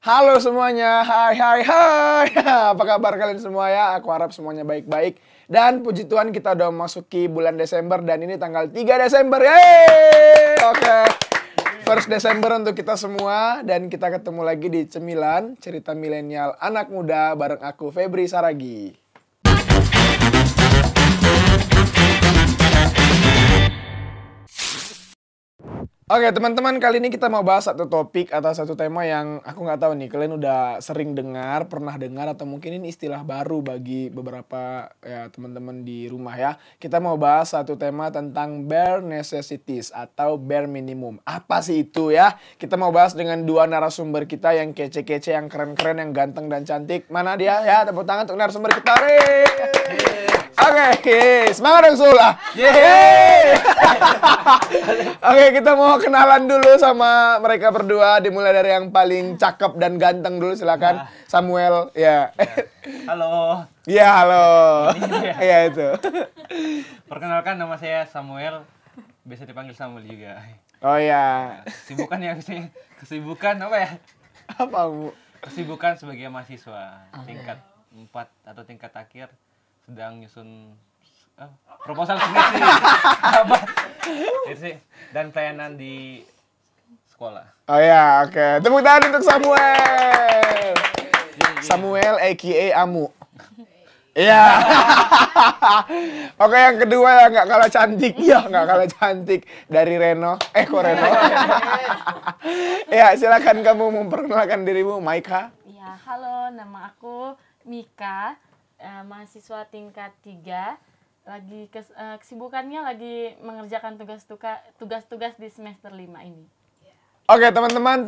Halo semuanya, hai. Apa kabar kalian semua ya? Aku harap semuanya baik-baik. Dan puji Tuhan kita udah memasuki bulan Desember dan ini tanggal 3 Desember. Yeay! Oke. First Desember untuk kita semua dan kita ketemu lagi di Cemilan, cerita milenial anak muda bareng aku Febri Saragi. Oke teman-teman, kali ini kita mau bahas satu topik atau satu tema yang aku nggak tahu nih kalian udah sering dengar, pernah dengar atau mungkin ini istilah baru bagi beberapa ya teman-teman di rumah ya. Kita mau bahas satu tema tentang bare necessities atau bare minimum. Apa sih itu ya? Kita mau bahas dengan dua narasumber kita yang kece-kece, yang keren-keren, yang ganteng dan cantik. Mana dia? Ya, tepuk tangan untuk narasumber kita. Oke, semangat dong Sul. Oke, kita mau kenalan dulu sama mereka berdua. Dimulai dari yang paling cakep dan ganteng dulu, silakan. Samuel, ya. Halo. Iya, halo. Iya itu. Perkenalkan, nama saya Samuel. Biasa dipanggil Samuel juga. Oh ya. Kesibukan apa ya? Apa Bu? Kesibukan sebagai mahasiswa tingkat 4 atau tingkat akhir sedang nyusun proposal skripsi apa dan pelayanan di sekolah. Oh ya, oke. Tepuk tangan untuk Samuel. Samuel aka Amu. Iya. Oke, yang kedua ya nggak kalah cantik. Iya, nggak kalah cantik dari Reno. Kok Reno? Ya, silakan kamu memperkenalkan dirimu, Maika. Ya, halo, nama aku Mika, mahasiswa tingkat 3. Lagi kesibukannya lagi mengerjakan tugas-tugas di semester 5 ini. Oke teman-teman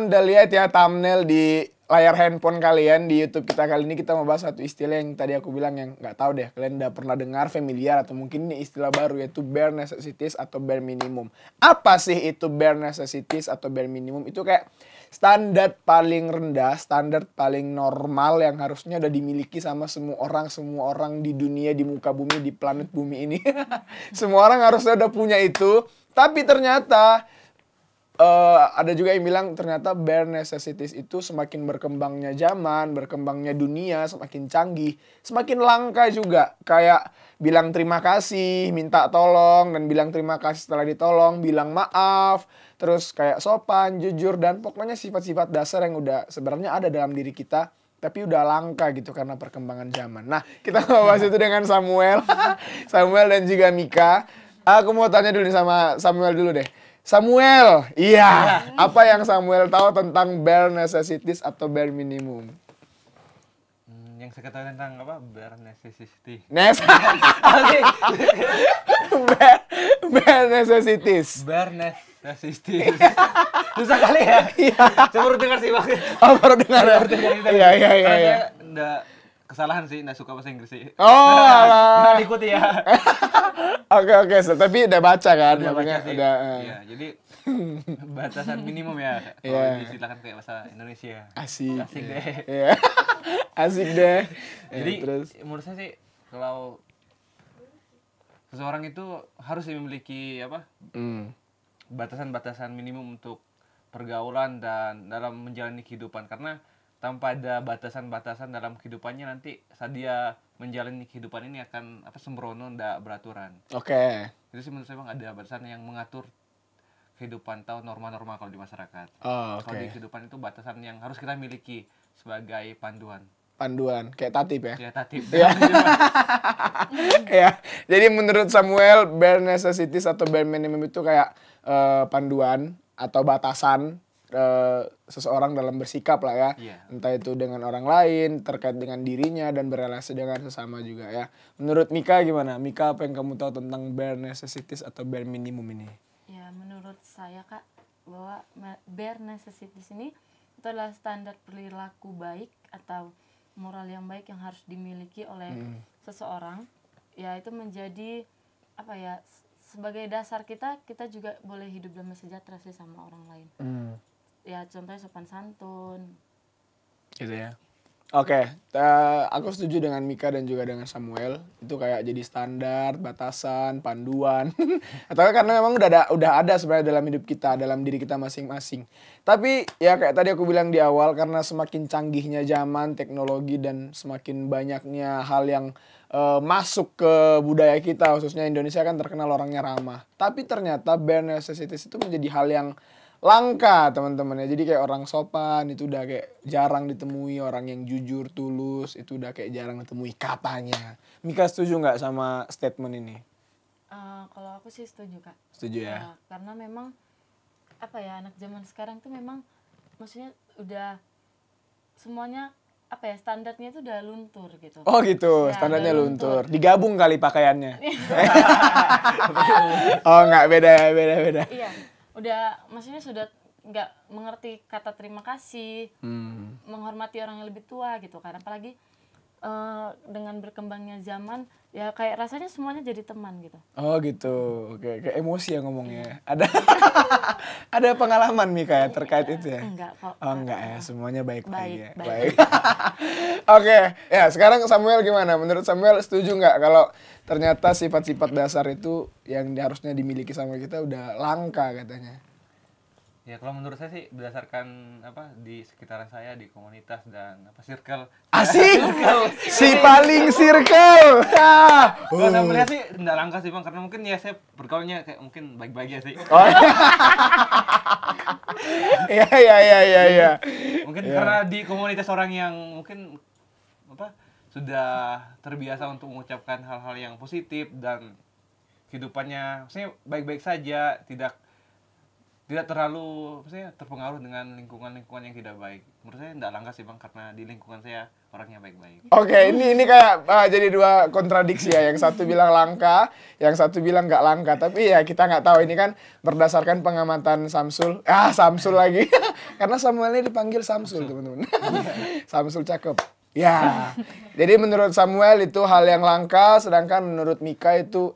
udah lihat ya thumbnail di layar handphone kalian di YouTube kita. Kali ini kita mau bahas satu istilah yang tadi aku bilang yang nggak tahu deh kalian udah pernah dengar, familiar atau mungkin ini istilah baru, yaitu bare necessities atau bare minimum. Apa sih itu bare necessities atau bare minimum? Itu kayak standar paling rendah, standar paling normal yang harusnya udah dimiliki sama semua orang di dunia, di muka bumi, di planet bumi ini. Semua orang harusnya udah punya itu. Tapi ternyata ada juga yang bilang ternyata bare necessities itu semakin berkembangnya zaman, berkembangnya dunia, semakin canggih, semakin langka juga. Kayak bilang terima kasih, minta tolong, dan bilang terima kasih setelah ditolong, bilang maaf, terus kayak sopan, jujur, dan pokoknya sifat-sifat dasar yang udah sebenarnya ada dalam diri kita, tapi udah langka gitu karena perkembangan zaman. Nah, kita mau bahas itu dengan Samuel, Samuel dan juga Mika. Aku mau tanya dulu nih sama Samuel dulu deh. Samuel, iya. Apa yang Samuel tahu tentang bare necessities atau bare minimum? Yang saya ketahui tentang apa? Bare necessity. Bare necessities. Bare necessity. Susah kali ya? Iya. Saya baru dengar sih Bang. Oh, baru dengar ya? Iya. Nggak kesalahan sih, nggak suka bahasa Inggris sih. Oh, alah. Nggak diikuti ya. Oke, tapi udah baca kan? Udah baca sih. Udah. Iya, jadi batasan minimum ya. Kalau Iya. disilakan kayak bahasa Indonesia. Asik deh. Iya. Asik deh. Jadi terus menurut saya sih kalau seseorang itu harus memiliki apa? Batasan-batasan minimum untuk pergaulan dan dalam menjalani kehidupan, karena tanpa ada batasan-batasan dalam kehidupannya nanti saat dia menjalani kehidupan ini akan sembrono, ndak beraturan. Oke. Itu sih menurut saya Bang, ada batasan yang mengatur kehidupan atau norma-norma kalau di masyarakat. Oh, Kalau di oke. kehidupan itu batasan yang harus kita miliki sebagai panduan. Panduan kayak tatib ya. Ya tatib. Iya. Ya, jadi menurut Samuel bare necessities atau bare minimum itu kayak panduan atau batasan seseorang dalam bersikap lah ya. Iya. Entah itu dengan orang lain, terkait dengan dirinya dan berrelasi dengan sesama juga ya. Menurut Mika gimana? Mika, apa yang kamu tahu tentang bare necessities atau bare minimum ini? Ya, menurut saya Kak, bahwa bare necessities ini itu adalah standar perilaku baik atau moral yang baik yang harus dimiliki oleh seseorang. Ya, itu menjadi apa ya? Sebagai dasar kita juga boleh hidup damai sejahtera sih sama orang lain. Ya, contohnya sopan santun. Gitu ya. Oke, aku setuju dengan Mika dan juga dengan Samuel. Itu kayak jadi standar, batasan, panduan. Atau karena memang udah ada sebenarnya dalam hidup kita, dalam diri kita masing-masing. Tapi ya kayak tadi aku bilang di awal, karena semakin canggihnya zaman, teknologi, dan semakin banyaknya hal yang masuk ke budaya kita, khususnya Indonesia kan terkenal orangnya ramah. Tapi ternyata bare necessities itu menjadi hal yang langka, teman-teman ya. Jadi kayak orang sopan itu udah kayak jarang ditemui, orang yang jujur, tulus itu udah kayak jarang ditemui katanya. Mika setuju nggak sama statement ini? Kalau aku sih setuju, Kak. Setuju ya? Karena memang apa ya, anak zaman sekarang tuh memang maksudnya udah semuanya apa ya, standarnya itu udah luntur gitu. Oh gitu, Ya, standarnya udah luntur. Digabung kali pakaiannya. Oh nggak, beda. Iya, udah maksudnya sudah nggak mengerti kata terima kasih, menghormati orang yang lebih tua gitu kan. Apalagi dengan berkembangnya zaman, ya kayak rasanya semuanya jadi teman gitu. Oh gitu, oke, kayak emosi ya ngomongnya. Ada ada pengalaman Mika ya terkait itu ya? Enggak kok. Oh enggak ya, semuanya baik-baik ya. Baik. Oke, ya sekarang Samuel gimana? Menurut Samuel setuju nggak kalau ternyata sifat-sifat dasar itu yang harusnya dimiliki sama kita udah langka katanya? Ya kalau menurut saya sih berdasarkan apa di sekitaran saya, di komunitas dan apa circle. Asik! Si paling circle! Kalau saya melihat sih tidak langka sih Bang, karena mungkin ya saya bergaulnya kayak mungkin baik-baik ya sih. Oh. Iya. Mungkin karena di komunitas orang yang mungkin apa sudah terbiasa untuk mengucapkan hal-hal yang positif dan kehidupannya maksudnya baik-baik saja, tidak terlalu maksudnya terpengaruh dengan lingkungan yang tidak baik. Menurut saya tidak langka sih Bang, karena di lingkungan saya orangnya baik-baik. Oke, ini kayak jadi dua kontradiksi ya. Yang satu bilang langka, yang satu bilang nggak langka. Tapi ya kita nggak tahu, ini kan berdasarkan pengamatan Samsul. Samsul lagi. Karena Samuelnya dipanggil Samsul, teman-teman. Samsul cakep. Ya. Jadi menurut Samuel itu hal yang langka, sedangkan menurut Mika itu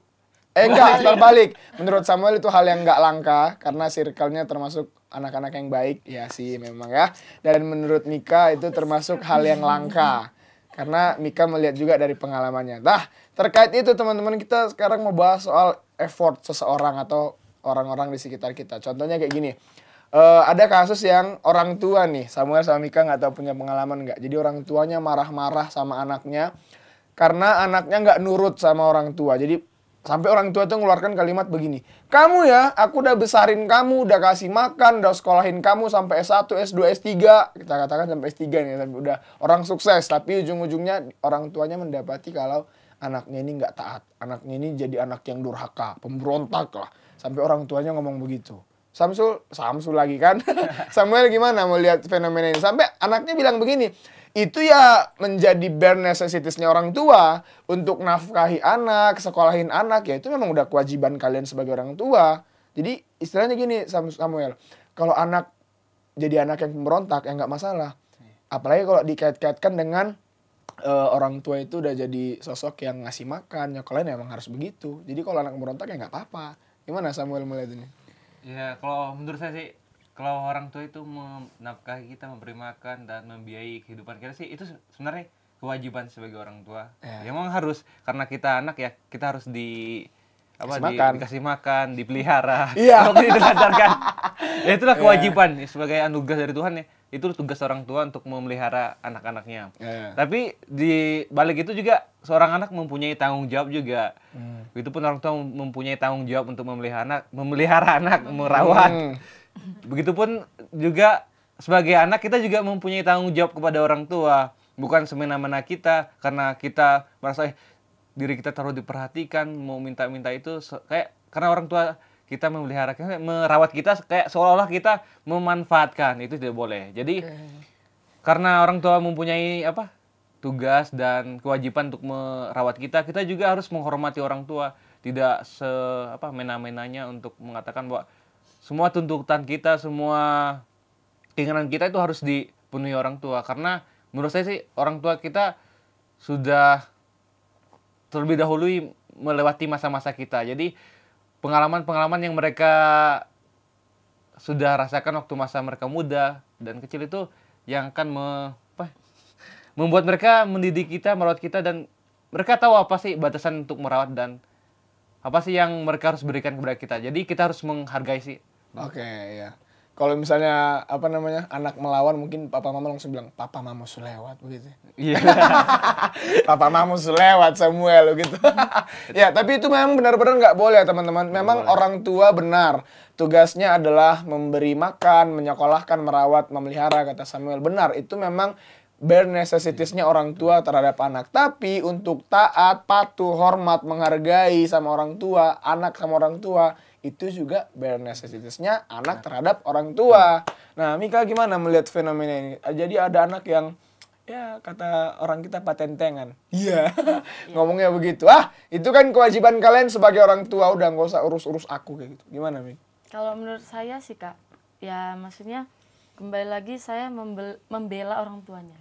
enggak, terbalik. Menurut Samuel itu hal yang nggak langka karena circle-nya termasuk anak-anak yang baik. Ya sih memang ya. Dan menurut Mika itu termasuk hal yang langka. Karena Mika melihat juga dari pengalamannya. Nah, terkait itu teman-teman, kita sekarang mau bahas soal effort seseorang atau orang-orang di sekitar kita. Contohnya kayak gini. Ada kasus yang orang tua nih, Samuel sama Mika nggak tahu punya pengalaman nggak. Jadi orang tuanya marah-marah sama anaknya karena anaknya nggak nurut sama orang tua. Jadi sampai orang tua tuh ngeluarkan kalimat begini, kamu ya, aku udah besarin kamu, udah kasih makan, udah sekolahin kamu sampai S1, S2, S3. Kita katakan sampai S3 nih, sampai udah orang sukses. Tapi ujung-ujungnya orang tuanya mendapati kalau anaknya ini nggak taat. Anaknya ini jadi anak yang durhaka, pemberontak lah. Sampai orang tuanya ngomong begitu. Samsul lagi kan. Samuel gimana melihat fenomena ini? Sampai anaknya bilang begini, itu ya menjadi bare necessitiesnya orang tua untuk nafkahi anak, sekolahin anak, ya itu memang udah kewajiban kalian sebagai orang tua. Jadi istilahnya gini Samuel, kalau anak jadi anak yang pemberontak ya nggak masalah. Apalagi kalau dikait-kaitkan dengan orang tua itu udah jadi sosok yang ngasih makan, nyokolain emang harus begitu. Jadi kalau anak pemberontak ya nggak apa-apa. Gimana Samuel melihat ini? Ya kalau menurut saya sih, kalau orang tua itu menafkahi kita, memberi makan dan membiayai kehidupan kita sih, itu sebenarnya kewajiban sebagai orang tua. Ya memang harus, karena kita anak ya, kita harus dikasih makan, dipelihara. Iya. Dilantarkan. Ya itulah kewajiban sebagai anugerah dari Tuhan ya. Itu tugas orang tua untuk memelihara anak-anaknya. Tapi di balik itu juga seorang anak mempunyai tanggung jawab juga. Begitupun orang tua mempunyai tanggung jawab untuk memelihara anak, merawat. Begitupun juga sebagai anak kita juga mempunyai tanggung jawab kepada orang tua. Bukan semena-mena kita karena kita merasa diri kita terlalu diperhatikan, mau minta-minta itu kayak karena orang tua kita memelihara, merawat kita kayak seolah-olah kita memanfaatkan. Itu tidak boleh. Jadi karena orang tua mempunyai tugas dan kewajiban untuk merawat kita, kita juga harus menghormati orang tua. Tidak mena-menanya untuk mengatakan bahwa semua tuntutan kita, semua keinginan kita itu harus dipenuhi orang tua. Karena menurut saya sih orang tua kita sudah terlebih dahulu melewati masa-masa kita. Jadi pengalaman-pengalaman yang mereka sudah rasakan waktu masa mereka muda dan kecil itu yang akan membuat mereka mendidik kita, merawat kita, dan mereka tahu apa sih batasan untuk merawat dan apa sih yang mereka harus berikan kepada kita. Jadi kita harus menghargai sih. Oke, ya. Kalau misalnya anak melawan, mungkin papa mama langsung bilang papa mama sulewat begitu. Iya. Papa mama sulewat Samuel gitu. Ya, tapi itu memang benar-benar nggak boleh teman-teman. Memang orang tua benar tugasnya adalah memberi makan, menyekolahkan, merawat, memelihara, kata Samuel. Benar, itu memang bare necessitiesnya orang tua terhadap anak. Tapi untuk taat, patuh, hormat, menghargai sama orang tua, anak sama orang tua, itu juga bare necessitiesnya anak terhadap orang tua. Nah, Mika gimana melihat fenomena ini? Jadi ada anak yang, ya kata orang kita patentengan. Iya, ngomongnya begitu. Itu kan kewajiban kalian sebagai orang tua, udah nggak usah urus-urus aku kayak gitu. Gimana, Mika? Kalau menurut saya sih Kak, ya maksudnya kembali lagi saya membela orang tuanya.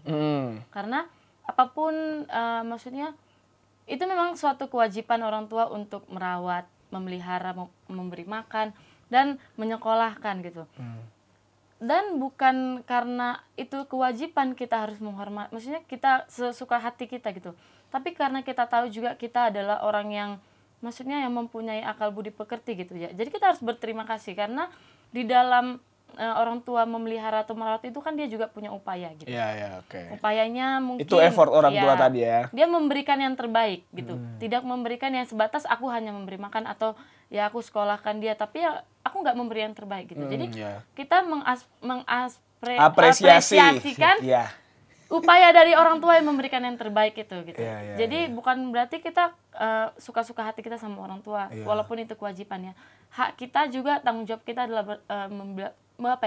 Karena apapun maksudnya itu memang suatu kewajiban orang tua untuk merawat, memelihara, memberi makan, dan menyekolahkan gitu. Dan bukan karena itu kewajiban kita harus menghormati, maksudnya kita sesuka hati kita gitu. Tapi karena kita tahu juga kita adalah orang yang maksudnya yang mempunyai akal budi pekerti gitu ya. Jadi kita harus berterima kasih karena di dalam orang tua memelihara atau merawat itu kan dia juga punya upaya gitu. Iya, oke. Upayanya mungkin Itu effort orang tua tadi ya. Dia memberikan yang terbaik gitu. Tidak memberikan yang sebatas aku hanya memberi makan atau ya aku sekolahkan dia, tapi ya aku nggak memberi yang terbaik gitu. Jadi kita mengapresiasikan upaya dari orang tua yang memberikan yang terbaik itu gitu. Jadi bukan berarti kita suka-suka hati kita sama orang tua, walaupun itu kewajibannya. Hak kita juga, tanggung jawab kita adalah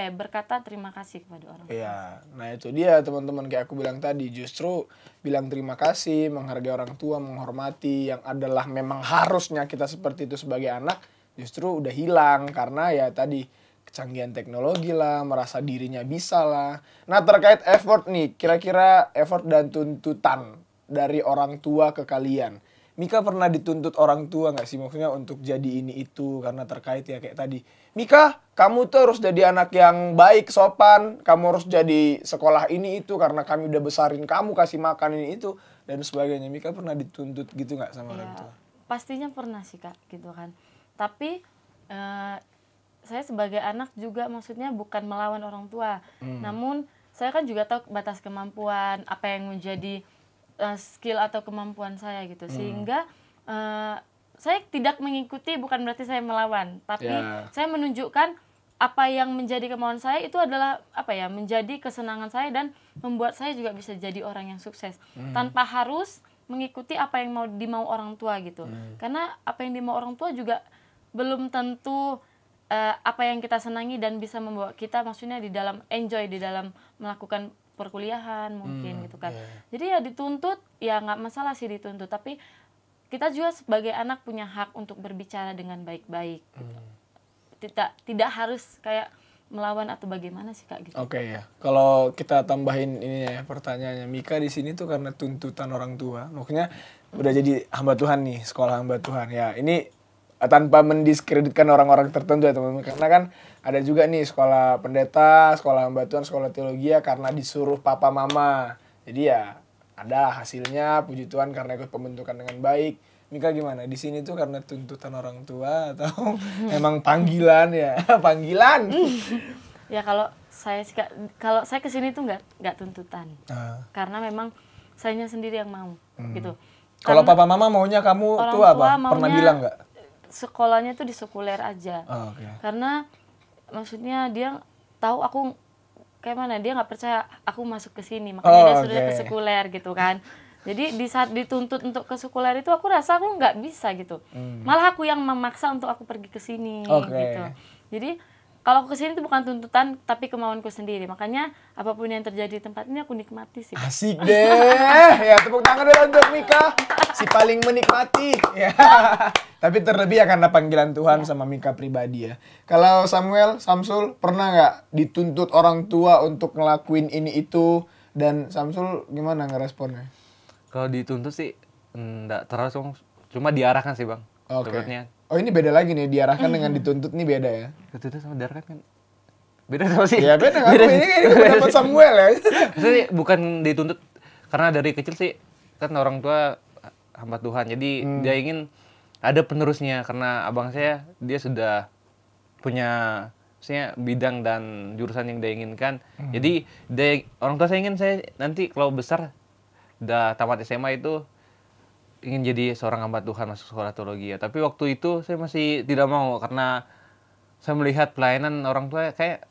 berkata terima kasih kepada orang tua. Iya, nah itu dia teman-teman, kayak aku bilang tadi, justru bilang terima kasih, menghargai orang tua, menghormati, yang adalah memang harusnya kita seperti itu sebagai anak, justru udah hilang karena ya tadi kecanggihan teknologi lah, merasa dirinya bisa lah. Nah, terkait effort nih, kira-kira effort dan tuntutan dari orang tua ke kalian. Mika pernah dituntut orang tua nggak sih, maksudnya untuk jadi ini itu, karena terkait ya kayak tadi, Mika kamu tuh harus jadi anak yang baik, sopan, kamu harus jadi sekolah ini itu karena kami udah besarin kamu, kasih makan ini itu dan sebagainya. Mika pernah dituntut gitu nggak sama orang tua? Pastinya pernah sih Kak gitu kan. Tapi saya sebagai anak juga maksudnya bukan melawan orang tua, namun saya kan juga tahu batas kemampuan, apa yang menjadi skill atau kemampuan saya gitu, sehingga saya tidak mengikuti bukan berarti saya melawan, tapi saya menunjukkan apa yang menjadi kemauan saya itu adalah apa ya, menjadi kesenangan saya dan membuat saya juga bisa jadi orang yang sukses tanpa harus mengikuti apa yang dimau orang tua gitu. Karena apa yang dimau orang tua juga belum tentu apa yang kita senangi dan bisa membawa kita maksudnya di dalam enjoy di dalam melakukan perkuliahan mungkin gitu kan. Jadi ya dituntut ya nggak masalah sih dituntut, tapi kita juga sebagai anak punya hak untuk berbicara dengan baik-baik. Tidak harus kayak melawan atau bagaimana sih Kak gitu. Oke ya. Kalau kita tambahin ini ya pertanyaannya, Mika di sini tuh karena tuntutan orang tua, maksudnya udah jadi hamba Tuhan nih, sekolah hamba Tuhan ya. Ini tanpa mendiskreditkan orang-orang tertentu ya teman-teman, karena kan ada juga nih sekolah pendeta, sekolah hamba Tuhan, sekolah teologi ya karena disuruh papa mama. Jadi ya ada hasilnya, puji Tuhan karena ikut pembentukan dengan baik. Mika gimana? Di sini tuh karena tuntutan orang tua atau emang panggilan ya? Panggilan. Ya kalau saya kesini tuh nggak tuntutan. Karena memang sayanya sendiri yang mau gitu. Kalau papa mama maunya kamu tuh apa? Pernah bilang nggak? Sekolahnya tuh di sekuler aja. Karena maksudnya dia tahu aku kayak mana, dia nggak percaya aku masuk ke sini, makanya dia sudah ke sekuler gitu kan. Jadi di saat dituntut untuk ke sekuler itu aku rasa aku nggak bisa gitu. Malah aku yang memaksa untuk aku pergi ke sini gitu. Jadi kalau aku kesini itu bukan tuntutan tapi kemauanku sendiri. Makanya apapun yang terjadi di tempat ini aku nikmati sih. Asik deh. Ya tepuk tangan dulu untuk Mika. Si paling menikmati. Ya. Tapi terlebih ya karena panggilan Tuhan sama Mika pribadi ya. Kalau Samsul pernah nggak dituntut orang tua untuk ngelakuin ini itu, dan Samsul gimana ngeresponnya? Kalau dituntut sih enggak terlalu, cuma diarahkan sih Bang. Sebenarnya. Oh ini beda lagi nih, diarahkan dengan dituntut nih beda ya? Dituntut sama diarahkan kan beda sama sih? Ya beda kan, ini pendapat Samuel ya. Maksudnya bukan dituntut, karena dari kecil sih kan orang tua hamba Tuhan, jadi dia ingin ada penerusnya karena abang saya dia sudah punya maksudnya bidang dan jurusan yang dia inginkan. Jadi orang tua saya ingin saya nanti kalau besar udah tamat SMA itu ingin jadi seorang hamba Tuhan masuk sekolah teologi ya. Tapi waktu itu saya masih tidak mau karena saya melihat pelayanan orang tua kayak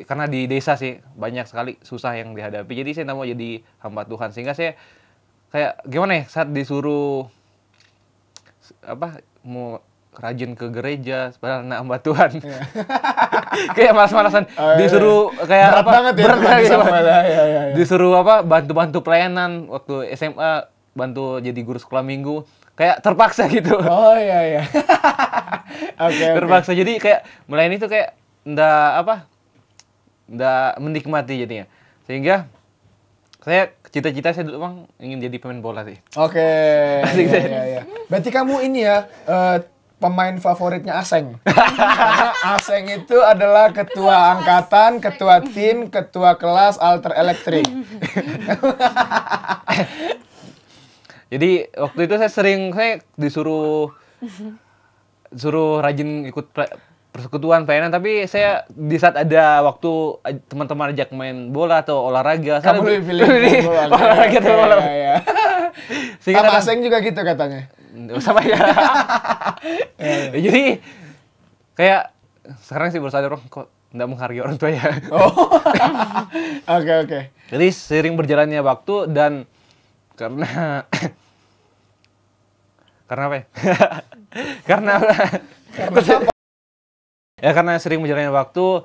karena di desa sih banyak sekali susah yang dihadapi. Jadi saya tidak mau jadi hamba Tuhan, sehingga saya kayak gimana ya saat disuruh mau rajin ke gereja padahal anak hamba Tuhan. Kayak malas-malasan disuruh kayak berat banget ya, berat gitu. Disuruh bantu-bantu pelayanan waktu SMA, bantu jadi guru sekolah minggu, kayak terpaksa gitu. Oh iya. Oke. Terpaksa, jadi kayak melayani itu kayak ndak menikmati jadinya. Sehingga saya cita-cita saya dulu emang ingin jadi pemain bola sih. Oke. Iya. Berarti kamu ini ya pemain favoritnya Aseng. Karena Aseng itu adalah ketua angkatan, ketua tim, ketua kelas alter elektrik. Jadi waktu itu saya disuruh rajin ikut persekutuan pelayanan, tapi saya di saat ada waktu teman-teman ajak main bola atau olahraga, saya lebih pilih olahraga atau bola. Sama Aseng juga gitu katanya. Sama ya. Jadi kayak sekarang sih baru sadar kok nggak menghargai orang tua ya. Oke. Jadi seiring berjalannya waktu dan karena apa ya? karena ya karena sering berjalannya waktu,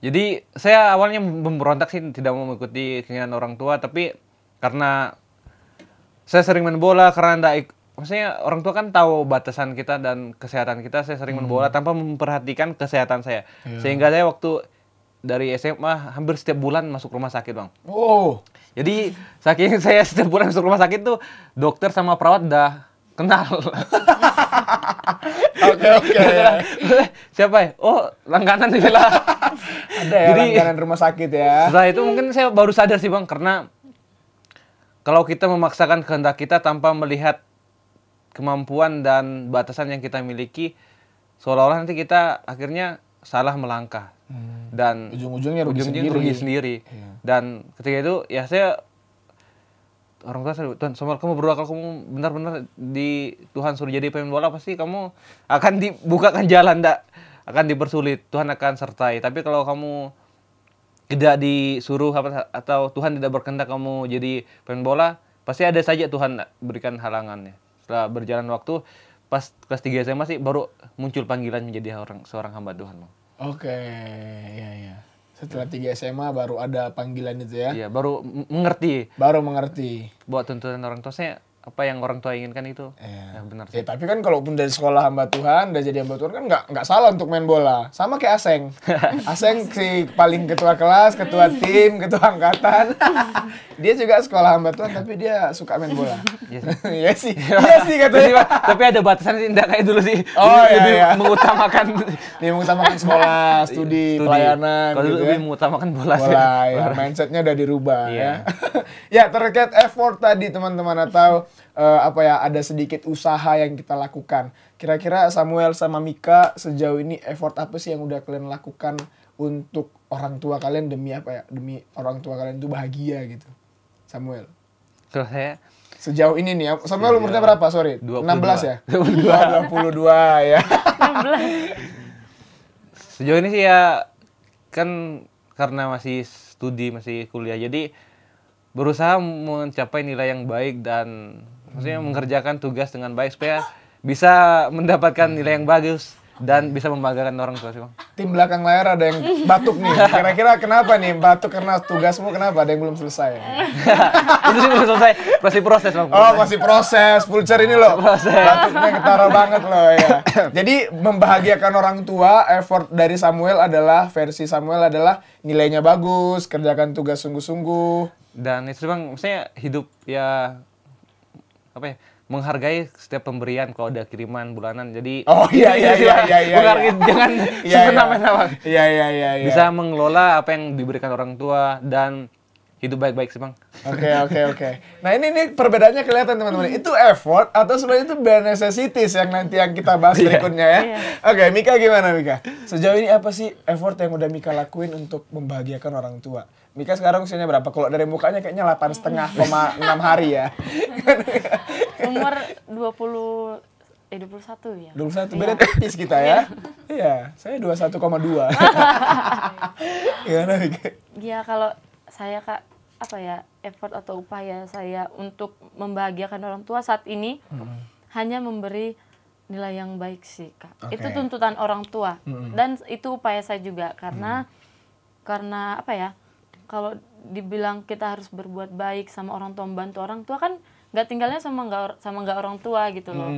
jadi saya awalnya memberontak sih, tidak mau mengikuti keinginan orang tua, tapi karena saya sering main bola, karena maksudnya orang tua kan tahu batasan kita dan kesehatan kita, saya sering main bola tanpa memperhatikan kesehatan saya. Sehingga saya waktu dari SMA hampir setiap bulan masuk rumah sakit, Bang. Oh. Jadi saking saya setiap bulan masuk rumah sakit tuh dokter sama perawat udah kenal. Oke. Siapa ya? Oh, langganan nih lah. Ada ya langganan rumah sakit ya. Setelah itu mungkin saya baru sadar sih, Bang, karena kalau kita memaksakan kehendak kita tanpa melihat kemampuan dan batasan yang kita miliki, seolah-olah nanti kita akhirnya salah melangkah. Dan ujung-ujungnya rugi sendiri. Iya. Dan ketika itu ya saya orang tua saya, Tuhan, Samuel, kamu berdoa kalau kamu benar-benar di Tuhan suruh jadi pemain bola, pasti kamu akan dibukakan jalan, akan dipersulit, Tuhan akan sertai. Tapi kalau kamu tidak disuruh atau Tuhan tidak berkehendak kamu jadi pemain bola, pasti ada saja Tuhan berikan halangannya. Setelah berjalan waktu, pas kelas 3 SMA sih baru muncul panggilan menjadi seorang hamba Tuhan. Oke, iya. Setelah 3 SMA baru ada panggilan itu ya? Iya, baru mengerti. Buat tuntutan orang tua, saya apa yang orang tua inginkan itu. Ya benar Ya, sih. tapi kan kalaupun dari sekolah hamba Tuhan, udah jadi hamba Tuhan kan nggak salah untuk main bola. Sama kayak Aseng. Aseng si paling ketua kelas, ketua tim, ketua angkatan. Dia juga sekolah hamba Tuhan, tapi dia suka main bola. Iya sih katanya. Tapi ada batasan sih, enggak kayak dulu sih. Oh iya. mengutamakan sekolah, studi, pelayanan. Kalau gitu dulu ya. lebih mengutamakan bola sih. Ya. Mindsetnya udah dirubah ya. Ya, terkait effort tadi teman-teman, atau ada sedikit usaha yang kita lakukan. Kira-kira Samuel sama Mika sejauh ini effort apa sih yang udah kalian lakukan untuk orang tua kalian, demi apa ya? Demi orang tua kalian itu bahagia gitu. Samuel. Kalau saya sejauh ini nih, Samuel umurnya berapa? Sorry, 22. 16 ya? 22 ya. 16. Sejauh ini sih ya, kan karena masih masih kuliah, jadi berusaha mencapai nilai yang baik dan maksudnya mengerjakan tugas dengan baik supaya bisa mendapatkan nilai yang bagus dan bisa membanggakan orang tua sih, Bang. Tim belakang layar ada yang batuk nih. Kira-kira kenapa nih batuk? Karena tugasmu kenapa? Ada yang belum selesai. Itu sih belum selesai, masih proses, Bang. Oh, masih proses. Pulcer ini loh. Batuknya ketara banget loh ya. Jadi membahagiakan orang tua, effort dari versi Samuel adalah nilainya bagus, kerjakan tugas sungguh-sungguh. Dan itu, Bang, maksudnya hidup ya menghargai setiap pemberian. Kalau ada kiriman bulanan, jadi menghargai, jangan semena-mena, Bang. Iya. Bisa mengelola apa yang diberikan orang tua dan hidup baik-baik sih Bang. Oke. Nah ini perbedaannya kelihatan teman-teman. Itu effort atau sebenarnya itu bare necessities yang nanti yang kita bahas berikutnya ya. Oke, Mika gimana Mika? Sejauh ini apa sih effort yang udah Mika lakuin untuk membahagiakan orang tua? Mika sekarang usianya berapa? Kalau dari mukanya kayaknya 8,5,6 hari ya. Umur 21 ya. 21, beda tipis kita ya. Iya, saya 21,2. Gimana Mika? Ya kalau saya Kak, apa ya, effort atau upaya saya untuk membahagiakan orang tua saat ini hanya memberi nilai yang baik sih Kak. Itu tuntutan orang tua dan itu upaya saya juga karena apa ya, kalau dibilang kita harus berbuat baik sama orang tua, membantu orang tua kan nggak tinggalnya sama nggak orang tua gitu loh.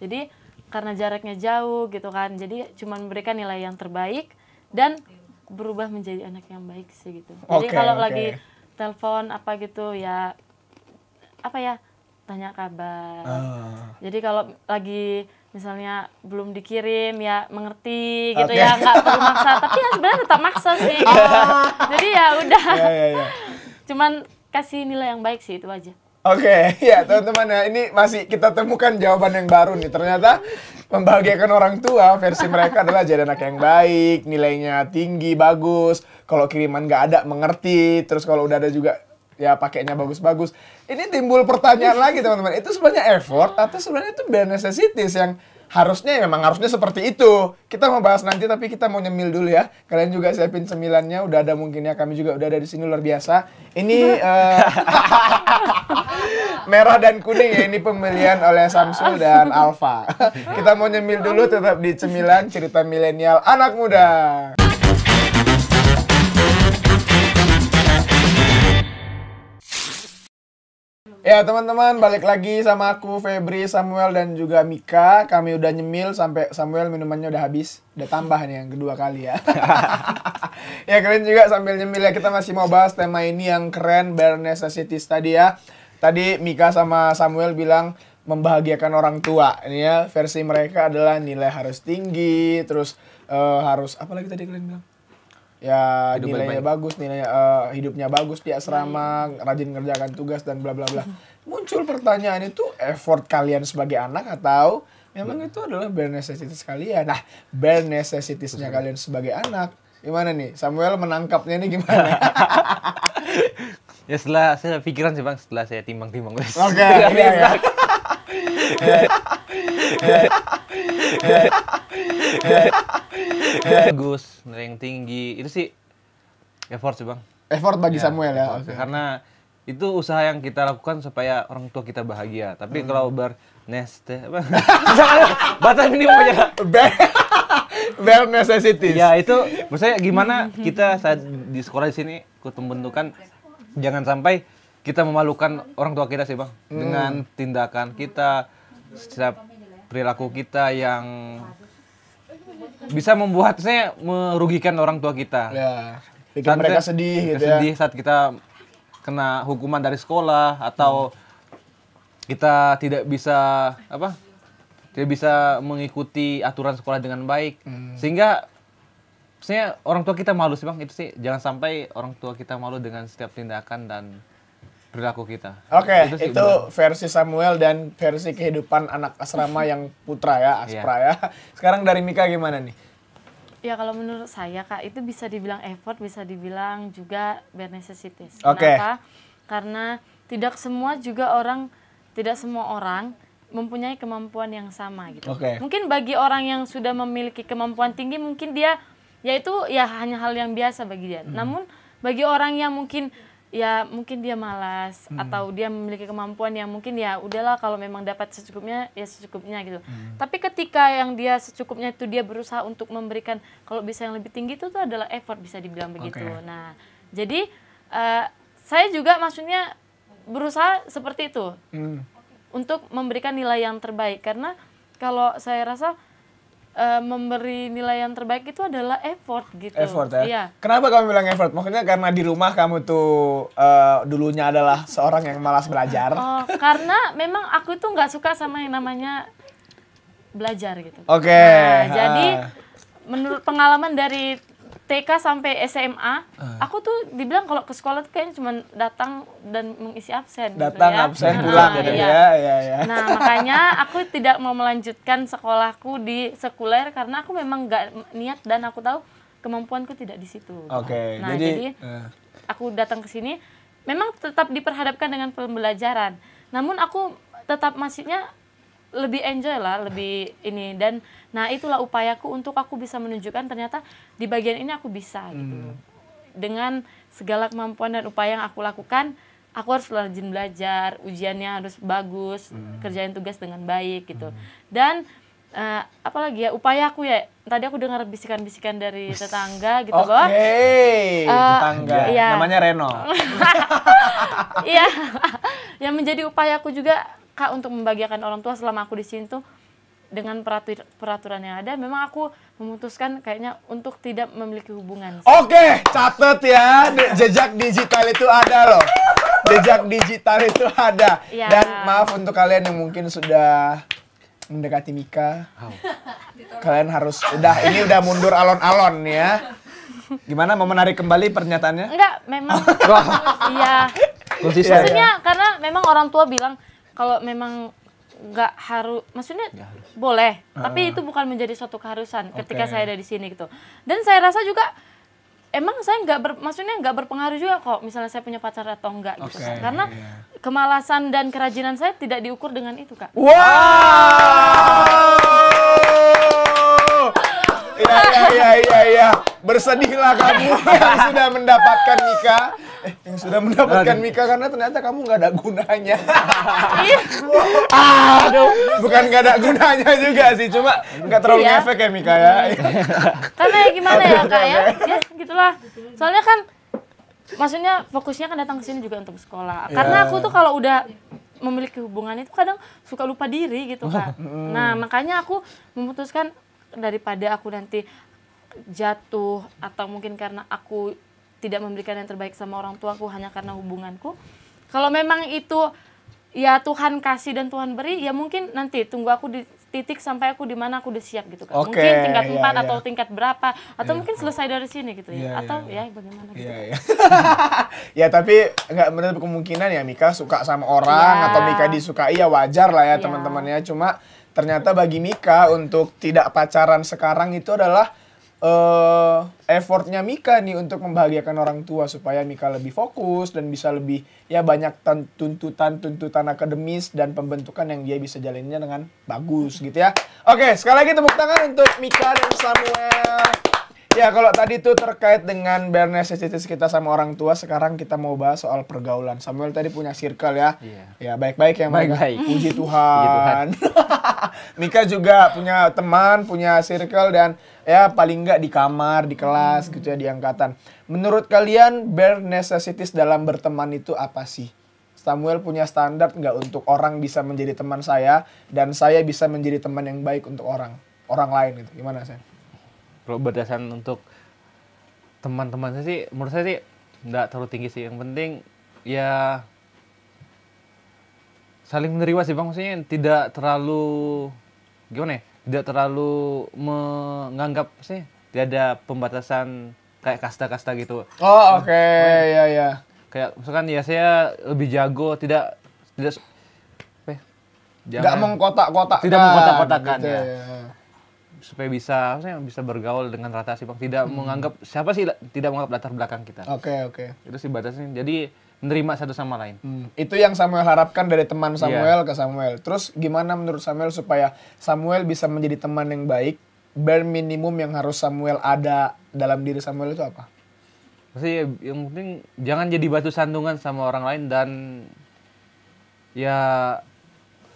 Jadi karena jaraknya jauh gitu kan, jadi cuma memberikan nilai yang terbaik dan berubah menjadi anak yang baik sih gitu. Jadi kalau lagi telepon apa gitu ya, apa ya, tanya kabar. Jadi kalau lagi misalnya belum dikirim ya mengerti gitu ya, nggak perlu maksa, tapi ya sebenarnya tetap maksa sih gitu. Jadi ya udah, cuman kasih nilai yang baik sih, itu aja. Oke, ya teman-teman ya, ini masih kita temukan jawaban yang baru nih. Ternyata membahagiakan orang tua versi mereka adalah jadi anak yang baik, nilainya tinggi, bagus. Kalau kiriman nggak ada, mengerti. Terus kalau udah ada juga, ya pakainya bagus-bagus. Ini timbul pertanyaan lagi teman-teman. Itu sebenarnya effort atau sebenarnya itu bare necessities yang memang harusnya seperti itu. Kita mau bahas nanti, tapi kita mau nyemil dulu ya. Kalian juga siapin cemilannya, udah ada mungkin ya. Kami juga udah ada di sini, luar biasa. Ini merah dan kuning ya, ini pemilihan oleh Samsul dan Alfa. Kita mau nyemil dulu, tetap di Cemilan Cerita Milenial Anak Muda. Ya teman-teman, balik lagi sama aku, Febri, Samuel, dan juga Mika. Kami udah nyemil sampai Samuel minumannya udah habis. Udah tambah nih yang kedua kali ya. Ya kalian juga sambil nyemil ya, kita masih mau bahas tema ini yang keren, bare necessities tadi ya. Tadi Mika sama Samuel bilang membahagiakan orang tua. Ini ya, versi mereka adalah nilai harus tinggi, terus harus, apa lagi tadi kalian bilang? Ya hidup nilainya bagus, nilainya hidupnya bagus di asrama, rajin ngerjakan tugas dan bla bla bla. Muncul pertanyaan, itu effort kalian sebagai anak atau memang itu adalah bare necessities kalian? Nah, bare necessitiesnya kalian sebagai anak gimana nih? Samuel menangkapnya nih gimana? Ya setelah saya pikiran sih Bang, setelah saya timbang-timbang. Oke, iya. Bagus, nilai yang tinggi, itu sih effort sih Bang. Effort bagi Samuel ya. Karena itu usaha yang kita lakukan supaya orang tua kita bahagia. Tapi kalau batas minimumnya bare necessities. Ya itu, maksudnya gimana kita saat di sekolah di sini ikut pembentukan, jangan sampai kita memalukan orang tua kita sih Bang, dengan tindakan kita, setiap perilaku kita yang bisa membuat saya merugikan orang tua kita. Ya, bikin mereka sedih gitu ya. Sedih saat kita kena hukuman dari sekolah atau kita tidak bisa tidak bisa mengikuti aturan sekolah dengan baik. Sehingga saya orang tua kita malu sih Bang, itu sih jangan sampai orang tua kita malu dengan setiap tindakan dan perilaku kita. Oke, itu versi Samuel dan versi kehidupan anak asrama yang putra ya, aspra ya. Sekarang dari Mika gimana nih? Ya kalau menurut saya Kak, itu bisa dibilang effort, bisa dibilang juga bare necessities. Oke. Kenapa? Karena tidak semua orang mempunyai kemampuan yang sama gitu. Mungkin bagi orang yang sudah memiliki kemampuan tinggi, mungkin dia ya itu ya hanya hal yang biasa bagi dia. Namun bagi orang yang mungkin dia malas atau dia memiliki kemampuan yang mungkin ya udahlah kalau memang dapat secukupnya ya secukupnya gitu. Tapi ketika yang dia secukupnya itu dia berusaha untuk memberikan kalau bisa yang lebih tinggi itu tuh adalah effort, bisa dibilang begitu. Nah, jadi saya juga maksudnya berusaha seperti itu. Untuk memberikan nilai yang terbaik, karena kalau saya rasa memberi nilai yang terbaik itu adalah effort gitu. Effort ya? Iya. Kenapa kamu bilang effort? Maksudnya karena di rumah kamu tuh dulunya adalah seorang yang malas belajar? Oh, karena memang aku tuh nggak suka sama yang namanya belajar gitu. Oke. Nah, jadi menurut pengalaman dari TK sampai SMA, aku tuh dibilang kalau ke sekolah tuh kayaknya cuma datang dan mengisi absen. Datang gitu ya. absen pulang gitu ya. Ya. Nah makanya aku tidak mau melanjutkan sekolahku di sekuler karena aku memang nggak niat dan aku tahu kemampuanku tidak di situ. Oke, Nah jadi aku datang ke sini, memang tetap diperhadapkan dengan pembelajaran. Namun aku tetap masihnya lebih enjoy lah, lebih ini, dan nah itulah upayaku untuk aku bisa menunjukkan ternyata di bagian ini aku bisa gitu. Dengan segala kemampuan dan upaya yang aku lakukan, aku harus rajin belajar, ujiannya harus bagus, kerjain tugas dengan baik gitu. Dan apalagi ya upaya aku ya, tadi aku dengar bisikan-bisikan dari tetangga gitu bahwa tetangga iya. namanya Reno. Iya. Yang menjadi upayaku juga Kak untuk membahagiakan orang tua selama aku di sini tuh dengan peraturan yang ada, memang aku memutuskan kayaknya untuk tidak memiliki hubungan. Oke, catet ya, jejak digital itu ada loh. Jejak digital itu ada. Ya. Dan maaf untuk kalian yang mungkin sudah mendekati Mika. Kalian harus ini udah mundur alon-alon ya. Gimana, mau menarik kembali pernyataannya? Enggak, memang iya. Maksudnya karena memang orang tua bilang kalau memang nggak harus, maksudnya boleh, tapi itu bukan menjadi suatu keharusan ketika saya ada di sini gitu. Dan saya rasa juga emang saya maksudnya nggak berpengaruh juga kok misalnya saya punya pacar atau enggak gitu. Karena kemalasan dan kerajinan saya tidak diukur dengan itu, Kak. Wow. Iya. Bersedihlah kamu yang sudah mendapatkan Mika. Yang sudah mendapatkan Mika karena ternyata kamu nggak ada gunanya. Aduh, bukan nggak ada gunanya juga sih, cuma nggak terlalu ngefek ya Mika ya. Karena ya gimana ya Kak ya, ya gitulah. Soalnya kan, maksudnya fokusnya kan datang ke sini juga untuk sekolah. Karena aku tuh kalau udah memiliki hubungan itu kadang suka lupa diri gitu Kak. Nah makanya aku memutuskan daripada aku nanti jatuh atau mungkin karena aku tidak memberikan yang terbaik sama orang tuaku hanya karena hubunganku. Kalau memang itu ya Tuhan kasih dan Tuhan beri, ya mungkin nanti tunggu aku di titik sampai aku di mana aku udah siap gitu kan. Mungkin tingkat 4 atau tingkat berapa atau mungkin selesai dari sini gitu ya. Atau ya bagaimana gitu. Ya tapi nggak menutup kemungkinan ya Mika suka sama orang atau Mika disukai, ya wajar lah ya teman-temannya. Cuma ternyata bagi Mika untuk tidak pacaran sekarang itu adalah effortnya Mika nih untuk membahagiakan orang tua supaya Mika lebih fokus dan bisa lebih ya banyak tuntutan akademis dan pembentukan yang dia bisa jalannya dengan bagus gitu ya. Oke, sekali lagi tepuk tangan untuk Mika dan Samuel. Ya kalau tadi tuh terkait dengan bare necessities kita sama orang tua, sekarang kita mau bahas soal pergaulan. Samuel tadi punya circle ya. Ya baik-baik ya Mika. Puji Tuhan. Mika juga punya teman, punya circle dan ya paling nggak di kamar, di kelas gitu ya, di angkatan. Menurut kalian bare necessities dalam berteman itu apa sih? Samuel punya standar nggak untuk orang bisa menjadi teman saya dan saya bisa menjadi teman yang baik untuk orang lain gitu. Gimana Sam? Kalau berdasarkan untuk teman-teman saya sih, menurut saya sih nggak terlalu tinggi sih. Yang penting ya saling menerima sih Bang. Maksudnya tidak terlalu gimana ya? Tidak terlalu menganggap sih tidak ada pembatasan kayak kasta-kasta gitu. Oh oke. Ya. Kayak misalkan ya saya lebih jago, tidak nggak mengkotak-kotakkan. Tidak mengkotak-kotakkan gitu, ya. Supaya bisa bergaul dengan rata sih Bang. Tidak menganggap siapa sih tidak menganggap latar belakang kita. Oke. Itu sih batasnya. Jadi menerima satu sama lain. Itu yang Samuel harapkan dari teman Samuel ke Samuel. Terus gimana menurut Samuel supaya Samuel bisa menjadi teman yang baik? Bare minimum yang harus Samuel ada dalam diri Samuel itu apa? Pasti yang penting jangan jadi batu sandungan sama orang lain dan ya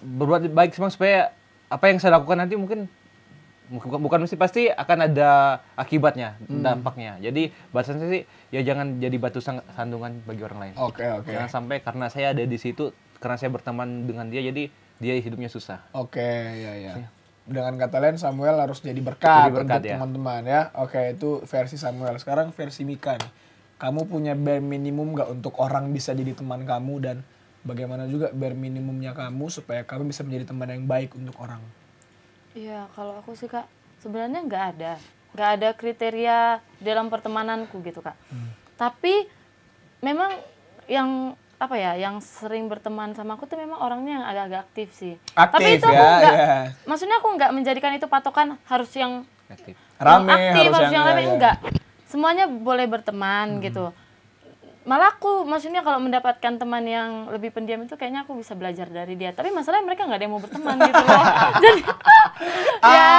berbuat baik Bang, supaya apa yang saya lakukan nanti bukan mesti pasti akan ada akibatnya, dampaknya. Jadi batasannya sih ya jangan jadi batu sandungan bagi orang lain. Oke. Jangan sampai karena saya ada di situ, karena saya berteman dengan dia, jadi dia hidupnya susah. Oke, ya. Dengan kata lain Samuel harus jadi berkat untuk teman-teman ya. Oke, itu versi Samuel. Sekarang versi Mika nih. Kamu punya bare minimum nggak untuk orang bisa jadi teman kamu, dan bagaimana juga bare minimumnya kamu supaya kamu bisa menjadi teman yang baik untuk orang? Iya, kalau aku sih Kak, sebenarnya nggak ada. nggak ada kriteria dalam pertemananku gitu Kak. Tapi memang yang apa ya, yang sering berteman sama aku tuh memang orangnya yang agak-agak aktif sih. Aktif, tapi itu ya, aku nggak, ya. maksudnya aku nggak menjadikan itu patokan harus yang Aktif. Rame, aktif, harus yang rame, ya. enggak. Semuanya boleh berteman gitu. Malah aku maksudnya kalau mendapatkan teman yang lebih pendiam itu kayaknya aku bisa belajar dari dia. Tapi masalahnya mereka nggak ada yang mau berteman gitu loh. Jadi ya,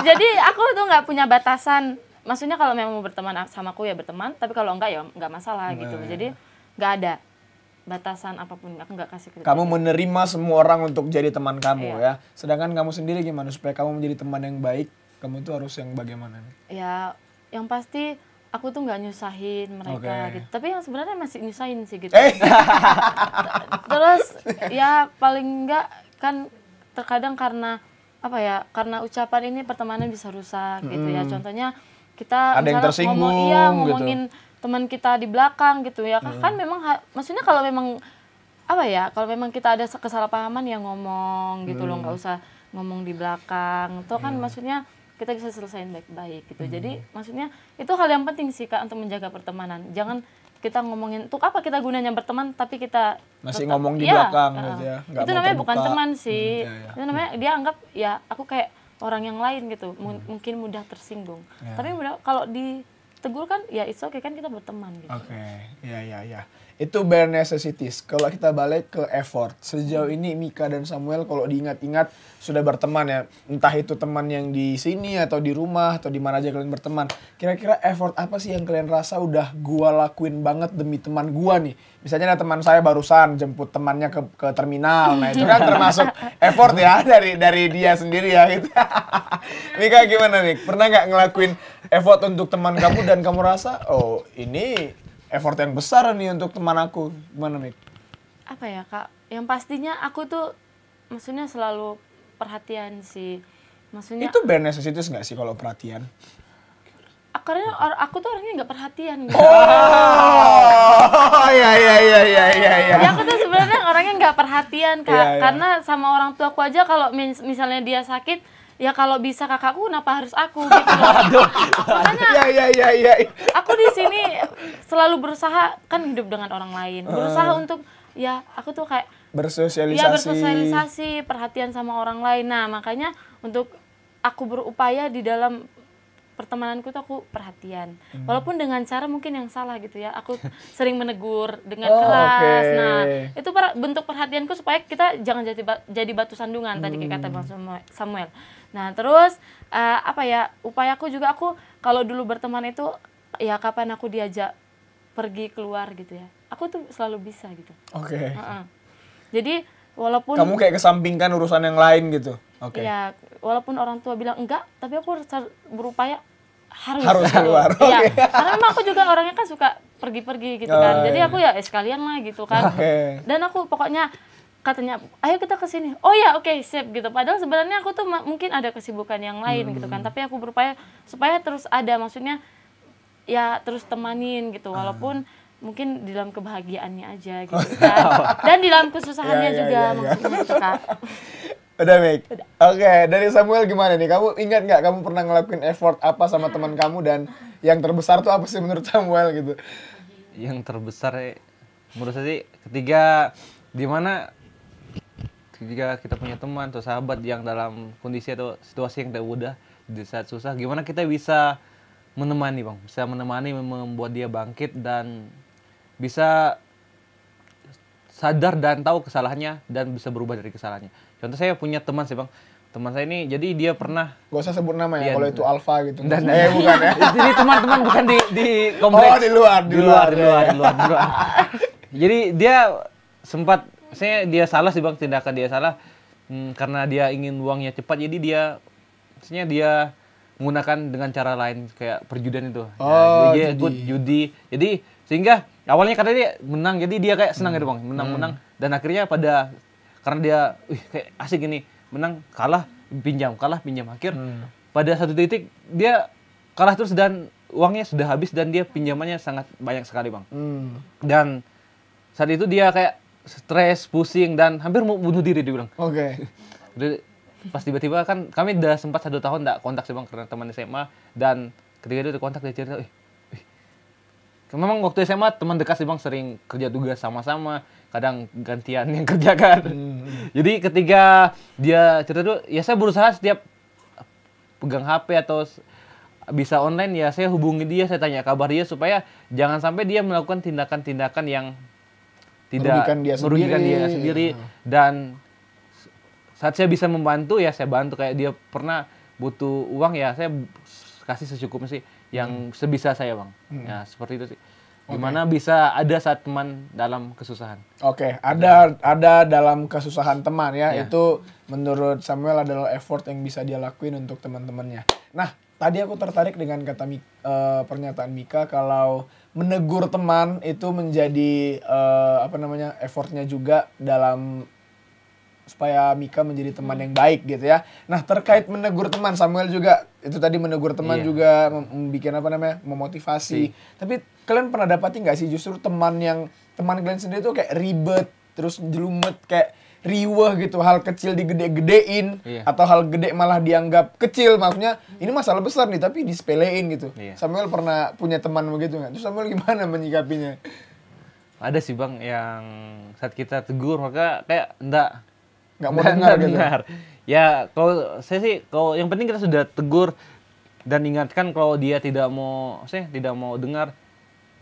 jadi aku tuh nggak punya batasan. Maksudnya kalau memang mau berteman sama aku ya berteman, tapi kalau enggak ya nggak masalah gitu. Jadi nggak ada batasan apapun, aku nggak kasih kriteria. Kamu menerima semua orang untuk jadi teman kamu Iya. ya. Sedangkan kamu sendiri gimana supaya kamu menjadi teman yang baik? Kamu tuh harus yang bagaimana nih? Ya, yang pasti aku tuh nggak nyusahin mereka Oke. gitu. Tapi yang sebenarnya masih nyusahin sih gitu. Eh. Terus ya paling enggak kan terkadang karena apa ya? Karena ucapan ini pertemanan bisa rusak gitu ya. Contohnya kita Ada yang misalnya tersinggung ngomongin teman kita di belakang gitu ya. Kan memang maksudnya kalau memang apa ya? Kalau memang kita ada kesalahpahaman ya ngomong gitu loh, nggak usah ngomong di belakang. Itu kan maksudnya kita bisa selesaiin baik-baik gitu. Jadi maksudnya itu hal yang penting sih Kak untuk menjaga pertemanan. Jangan kita ngomongin untuk apa kita gunanya berteman tapi kita Masih tetap- ngomong di iya, belakang gitu ya, nggak itu mau namanya terbuka. bukan teman sih. iya. Itu namanya dia anggap ya aku kayak orang yang lain gitu. Mungkin mudah tersinggung. Tapi kalau ditegur kan ya it's okay kan kita berteman gitu. Oke, ya. Itu bare necessities. Kalau kita balik ke effort, sejauh ini Mika dan Samuel kalau diingat-ingat sudah berteman ya, entah itu teman yang di sini atau di rumah atau di mana aja kalian berteman. Kira-kira effort apa sih yang kalian rasa udah gua lakuin banget demi teman gua nih? Misalnya ada teman saya barusan jemput temannya ke terminal, nah itu kan termasuk effort ya dari dia sendiri ya gitu. Mika gimana nih? Pernah nggak ngelakuin effort untuk teman kamu dan kamu rasa oh ini effort yang besar nih untuk teman aku. Gimana, Mik? Apa ya Kak? Yang pastinya aku tuh maksudnya selalu perhatian sih. Maksudnya Itu bare necessities nggak sih kalau perhatian? karena aku tuh orangnya nggak perhatian gitu. Oh, ya. Ya aku tuh sebenarnya orangnya nggak perhatian Kak. Iya, iya. Karena sama orang tua aku aja kalau misalnya dia sakit, ya kalau bisa kakakku kenapa harus aku gitu loh. Makanya Ya. aku di sini selalu berusaha kan hidup dengan orang lain. Berusaha untuk ya aku tuh kayak Bersosialisasi. ya bersosialisasi, perhatian sama orang lain. Nah, makanya untuk aku berupaya di dalam pertemananku tuh aku perhatian. Walaupun dengan cara mungkin yang salah gitu ya. Aku sering menegur dengan keras. oke. Nah, itu bentuk perhatianku supaya kita jangan jadi batu sandungan tadi kayak kata Bang Samuel. Nah, terus apa ya? Upayaku juga aku kalau dulu berteman itu ya kapan aku diajak pergi keluar gitu ya. Aku tuh selalu bisa gitu. Oke. Heeh. Jadi walaupun Kamu kayak kesampingkan urusan yang lain gitu. Oke. ya walaupun orang tua bilang enggak, tapi aku berupaya harus keluar. Iya, Oke. karena memang aku juga orangnya kan suka pergi-pergi gitu kan. Jadi aku ya sekalian lah gitu kan. Oke. Dan aku pokoknya katanya, ayo kita ke sini. Oh ya, oke, sip gitu. Padahal sebenarnya aku tuh mungkin ada kesibukan yang lain gitu kan. Tapi aku berupaya supaya terus ada, maksudnya ya terus temanin gitu. Walaupun mungkin di dalam kebahagiaannya aja gitu kan. Dan di dalam kesusahannya Ya, juga ya. maksudnya gitu Kak. Udah, Mik. Oke, dari Samuel gimana nih? Kamu ingat nggak kamu pernah ngelakuin effort apa sama teman kamu dan yang terbesar tuh apa sih menurut Samuel gitu? Yang terbesar menurut saya sih ketika kita punya teman atau sahabat yang dalam kondisi atau situasi yang tidak mudah di saat susah, gimana kita bisa menemani Bang, bisa menemani, membuat dia bangkit dan bisa sadar dan tahu kesalahannya dan bisa berubah dari kesalahannya. Contoh saya punya teman sih Bang, teman saya ini jadi dia pernah Gak usah sebut nama ya, Iya, kalau itu Alfa gitu. Dan- Bukan ya. jadi teman-teman bukan di kompleks. Oh, di luar. Di luar. Jadi dia sempat, dia salah sih Bang, tindakan dia salah karena dia ingin uangnya cepat, jadi dia menggunakan dengan cara lain kayak perjudian itu. Oh, dia judi. ikut judi. Jadi sehingga awalnya karena dia menang, jadi dia kayak senang gitu Bang, menang dan akhirnya karena dia kayak asik gini, menang kalah pinjam akhir pada satu titik dia kalah terus dan uangnya sudah habis dan dia pinjamannya sangat banyak sekali Bang. Dan saat itu dia kayak stres, pusing dan hampir mau bunuh diri dia bilang. Oke. pas tiba-tiba kan kami udah sempat 1 tahun nggak kontak sih Bang, karena teman SMA, dan ketika dia kontak dia cerita, memang waktu SMA teman dekat sih Bang, sering kerja tugas sama-sama, kadang gantian yang kerjakan. Jadi ketika dia cerita tuh, ya saya berusaha setiap pegang HP atau bisa online ya saya hubungi dia, saya tanya kabar dia supaya jangan sampai dia melakukan tindakan-tindakan yang tidak merugikan dia sendiri. Dan saat saya bisa membantu ya saya bantu, kayak dia pernah butuh uang ya saya kasih secukupnya sih, yang sebisa saya Bang. Ya seperti itu sih. Gimana bisa ada saat teman dalam kesusahan. Oke, ada dalam kesusahan teman ya. Itu menurut Samuel adalah effort yang bisa dia lakuin untuk teman-temannya. Nah, tadi aku tertarik dengan kata pernyataan Mika kalau menegur teman itu menjadi effortnya juga dalam supaya Mika menjadi teman yang baik gitu ya. Nah, terkait menegur teman, Samuel juga itu tadi menegur teman juga membuat memotivasi. Tapi kalian pernah dapati nggak sih justru teman kalian sendiri tuh kayak ribet, terus jelumet, kayak riweh gitu, hal kecil digede-gedein atau hal gede malah dianggap kecil, maksudnya ini masalah besar nih tapi disepelein gitu. Samuel pernah punya teman begitu nggak? Terus Samuel gimana menyikapinya? Ada sih Bang yang saat kita tegur maka kayak nggak mau dengar gitu. Ya kalau saya sih, kalau yang penting kita sudah tegur dan ingatkan kalau dia tidak mau dengar,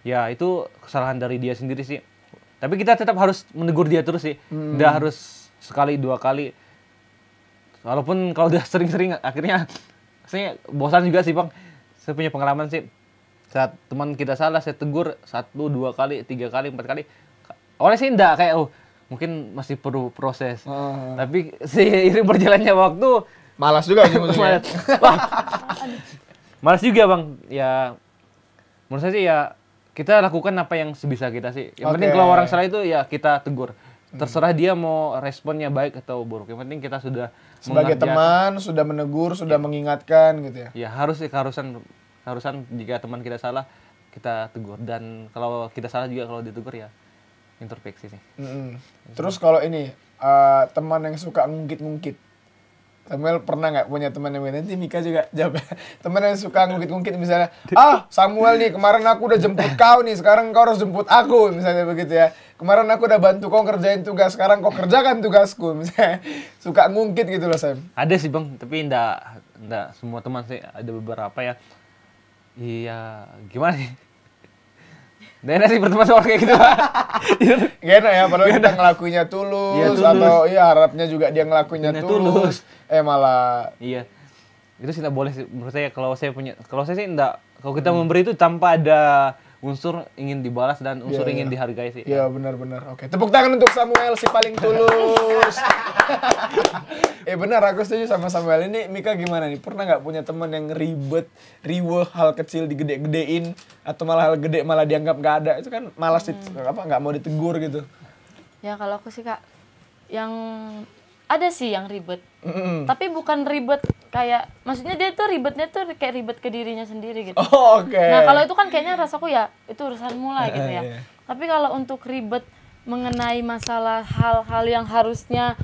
ya itu kesalahan dari dia sendiri sih. Tapi kita tetap harus menegur dia terus sih, nggak harus sekali 2 kali. Walaupun kalau udah sering-sering akhirnya saya bosan juga sih Bang. Saya punya pengalaman sih, saat teman kita salah saya tegur 1, 2 kali, 3 kali, 4 kali. Awalnya sih enggak, kayak mungkin masih perlu proses. Tapi seiring berjalannya waktu malas juga sih maksudnya. Malas juga Bang. Ya menurut saya sih ya kita lakukan apa yang sebisa kita sih. Yang penting kalau orang salah itu ya kita tegur. Terserah dia mau responnya baik atau buruk. Yang penting kita sudah sebagai teman sudah menegur, sudah mengingatkan gitu ya. Ya harus sih, keharusan jika teman kita salah kita tegur, dan kalau kita salah juga kalau ditegur ya introspeksi sih. Terus kalau ini teman yang suka ngungkit-ngungkit, Samuel pernah nggak punya teman yang nanti Mika juga jawab. Teman yang suka ngungkit-ngungkit misalnya, Samuel nih kemarin aku udah jemput kau nih, sekarang kau harus jemput aku misalnya begitu ya. Kemarin aku udah bantu kau kerjain tugas, sekarang kau kerjakan tugasku misalnya. Suka ngungkit gitu loh Sam. Ada sih Bang, tapi enggak semua teman sih, ada beberapa ya. Iya, gimana sih? Nggak enak sih berteman sama orang kayak gitu. Gak enak ya, padahal kita ngelakuinnya tulus. Atau harapnya juga dia ngelakuinnya tulus. Malah. Iya. Itu sih nggak boleh sih menurut saya. Kalau saya sih nggak. Kalau kita memberi itu tanpa ada unsur ingin dibalas dan unsur ingin dihargai sih. Iya benar-benar. Oke, tepuk tangan untuk Samuel si paling tulus. Benar, aku setuju sama Samuel. Ini Mika gimana nih? Pernah nggak punya teman yang ribet, riweh, hal kecil digede-gedein, atau malah hal gede malah dianggap nggak ada? Itu kan malas nggak mau ditegur gitu. Ya kalau aku sih Kak, yang ada sih yang ribet. Tapi bukan ribet kayak, maksudnya dia tuh ribetnya tuh kayak ribet ke dirinya sendiri gitu. Nah kalau itu kan kayaknya rasaku ya itu urusanmu lah gitu ya. Tapi kalau untuk ribet mengenai masalah hal-hal yang harusnya,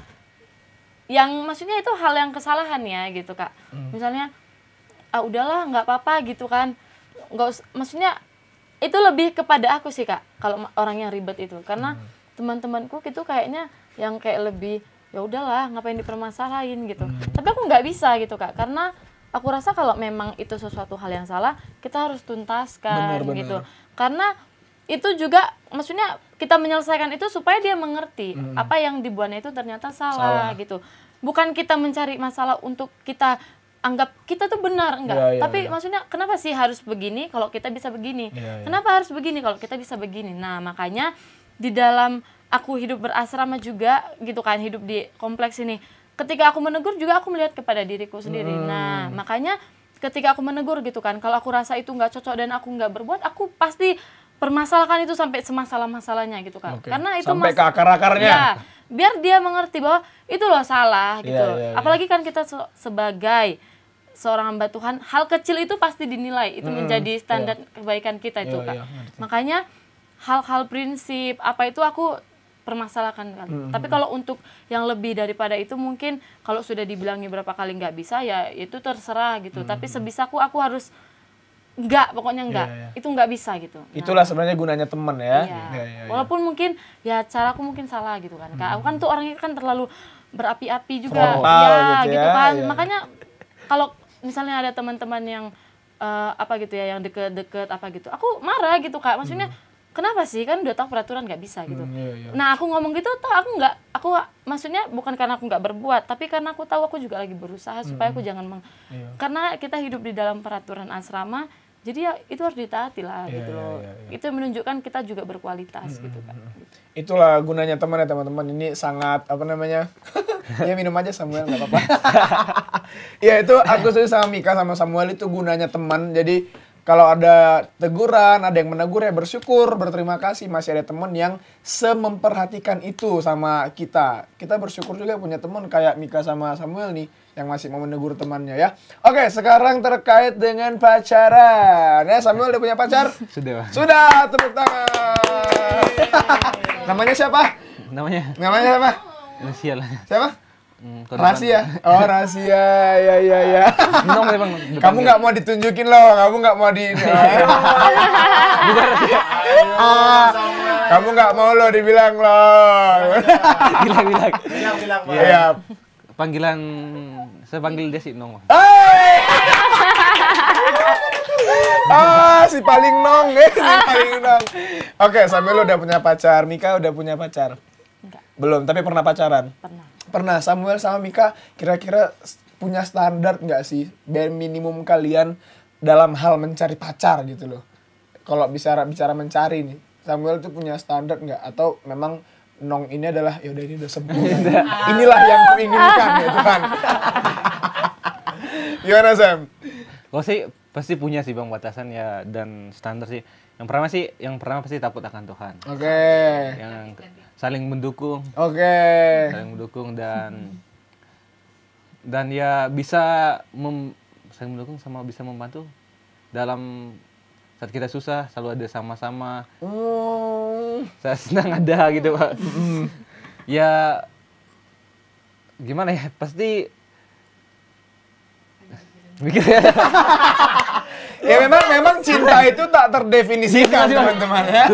yang maksudnya itu hal yang kesalahan ya gitu Kak. Misalnya udahlah nggak apa-apa gitu kan, maksudnya itu lebih kepada aku sih Kak kalau orang yang ribet itu, karena teman-temanku gitu kayaknya yang kayak lebih ya udahlah ngapain dipermasalahin gitu. Tapi aku nggak bisa gitu Kak, karena aku rasa kalau memang itu sesuatu hal yang salah kita harus tuntaskan gitu. Karena itu juga maksudnya kita menyelesaikan itu supaya dia mengerti apa yang dibuatnya itu ternyata salah gitu. Bukan kita mencari masalah untuk kita anggap kita tuh benar, enggak. Tapi maksudnya kenapa sih harus begini kalau kita bisa begini? Kenapa harus begini kalau kita bisa begini? Nah, makanya di dalam aku hidup berasrama juga gitu kan, hidup di kompleks ini. Ketika aku menegur juga aku melihat kepada diriku sendiri. Nah, makanya ketika aku menegur gitu kan, kalau aku rasa itu nggak cocok dan aku nggak berbuat, aku pasti permasalahkan itu sampai semasalah-masalahnya gitu kan. Karena itu sampai ke akar-akarnya. Ya, biar dia mengerti bahwa itu loh salah gitu. Apalagi kan kita sebagai seorang hamba Tuhan, hal kecil itu pasti dinilai. Itu menjadi standar kebaikan kita itu Kak. Makanya hal-hal prinsip apa itu aku permasalahkan kan. Tapi kalau untuk yang lebih daripada itu mungkin kalau sudah dibilangi berapa kali nggak bisa ya itu terserah gitu. Tapi sebisaku aku harus nggak, pokoknya nggak. Itu nggak bisa gitu. Itulah sebenarnya gunanya teman ya. Iya. Walaupun mungkin ya caraku mungkin salah gitu kan. Aku kan tuh orangnya kan terlalu berapi-api juga. Frontal gitu gitu ya, kan. iya. Makanya kalau misalnya ada teman-teman yang apa gitu ya, yang deket-deket apa gitu, aku marah gitu Kak. Maksudnya kenapa sih, kan udah tahu peraturan nggak bisa gitu. Nah aku ngomong gitu tuh aku maksudnya bukan karena aku nggak berbuat, tapi karena aku tahu aku juga lagi berusaha supaya aku jangan karena kita hidup di dalam peraturan asrama, jadi ya itu harus ditaati lah gitu loh. Itu menunjukkan kita juga berkualitas gitu kan. Itulah gunanya teman ya teman-teman. Ini sangat apa namanya? Ya minum aja Samuel, nggak apa-apa. Ya itu aku setuju sama Mika sama Samuel, itu gunanya teman. Jadi kalau ada teguran, ada yang menegur ya bersyukur, berterima kasih masih ada teman yang memperhatikan itu sama kita. Kita bersyukur juga punya teman kayak Mika sama Samuel nih yang masih mau menegur temannya ya. Oke, sekarang terkait dengan pacaran. Ya, Samuel udah punya pacar? Sudah. Sudah, tepuk tangan. Namanya siapa? Namanya siapa? Inisial. Siapa? Rahasia. Oh, rahasia. Ya. Nong Bang. Kamu nggak mau ditunjukin loh, kamu nggak mau di kamu nggak mau lo dibilang loh. Bilang. Iya. Panggilan saya panggil dia si Nong. Si paling nong, si paling nong. Oke, Samuel udah punya pacar, Mika udah punya pacar? Enggak. Belum, tapi pernah pacaran? Pernah. Samuel sama Mika kira-kira punya standar nggak sih bare minimum kalian dalam hal mencari pacar gitu loh? Kalau bicara mencari nih, Samuel tuh punya standar nggak? Atau memang nong ini adalah yaudah ini udah sempurna. Inilah yang kuinginkan gitu kan? Gimana Sam? Kalau sih pasti punya sih Bang batasan ya dan standar sih. Yang pertama pasti takut akan Tuhan. Oke. Yang saling mendukung. Oke. Saling mendukung dan ya bisa saling mendukung sama bisa membantu dalam saat kita susah selalu ada sama-sama. Saat senang ada gitu Pak. Ya gimana ya, pasti mikir Ya memang cinta itu tak terdefinisikan teman-teman ya.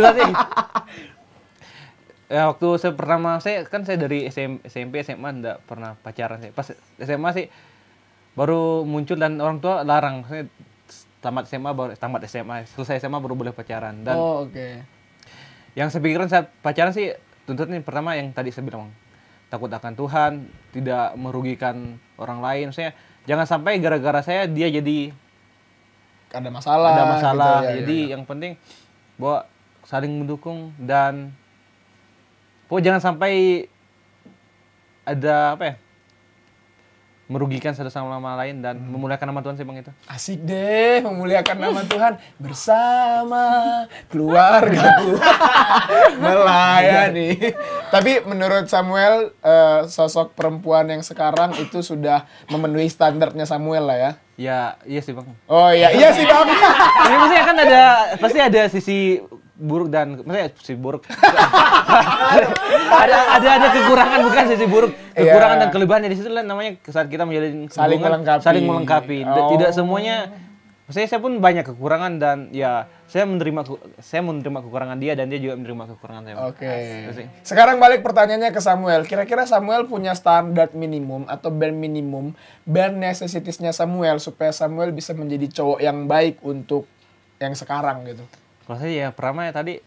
Ya waktu saya dari SMP SMA enggak pernah pacaran saya. Pas SMA sih baru muncul dan orang tua larang. Saya tamat SMA selesai SMA baru boleh pacaran. Dan oke. Yang saya pikirkan saat pacaran sih tuntutan pertama yang tadi saya bilang, takut akan Tuhan, tidak merugikan orang lain. Saya jangan sampai gara-gara saya dia jadi ada masalah gitu, ya, jadi yang penting bahwa saling mendukung dan jangan sampai ada merugikan satu sama lain dan memuliakan nama Tuhan sih Bang itu. Asik deh, memuliakan nama Tuhan bersama keluargaku melayani. Tapi menurut Samuel, sosok perempuan yang sekarang itu sudah memenuhi standarnya Samuel lah ya? Ya, iya sih Bang. Oh iya sih Bang. Ini maksudnya kan pasti ada sisi buruk dan maksudnya sisi buruk. ada kekurangan, bukan sisi buruk. Kekurangan dan kelebihannya di situ lah namanya saat kita menjalin hubungan saling melengkapi. Tidak semuanya. Maksudnya saya pun banyak kekurangan dan ya saya menerima kekurangan dia dan dia juga menerima kekurangan saya. Oke. Sekarang balik pertanyaannya ke Samuel. Kira-kira Samuel punya standar minimum atau bare minimum, bare necessitiesnya Samuel supaya Samuel bisa menjadi cowok yang baik untuk yang sekarang gitu. Kalau saya ya pertama ya tadi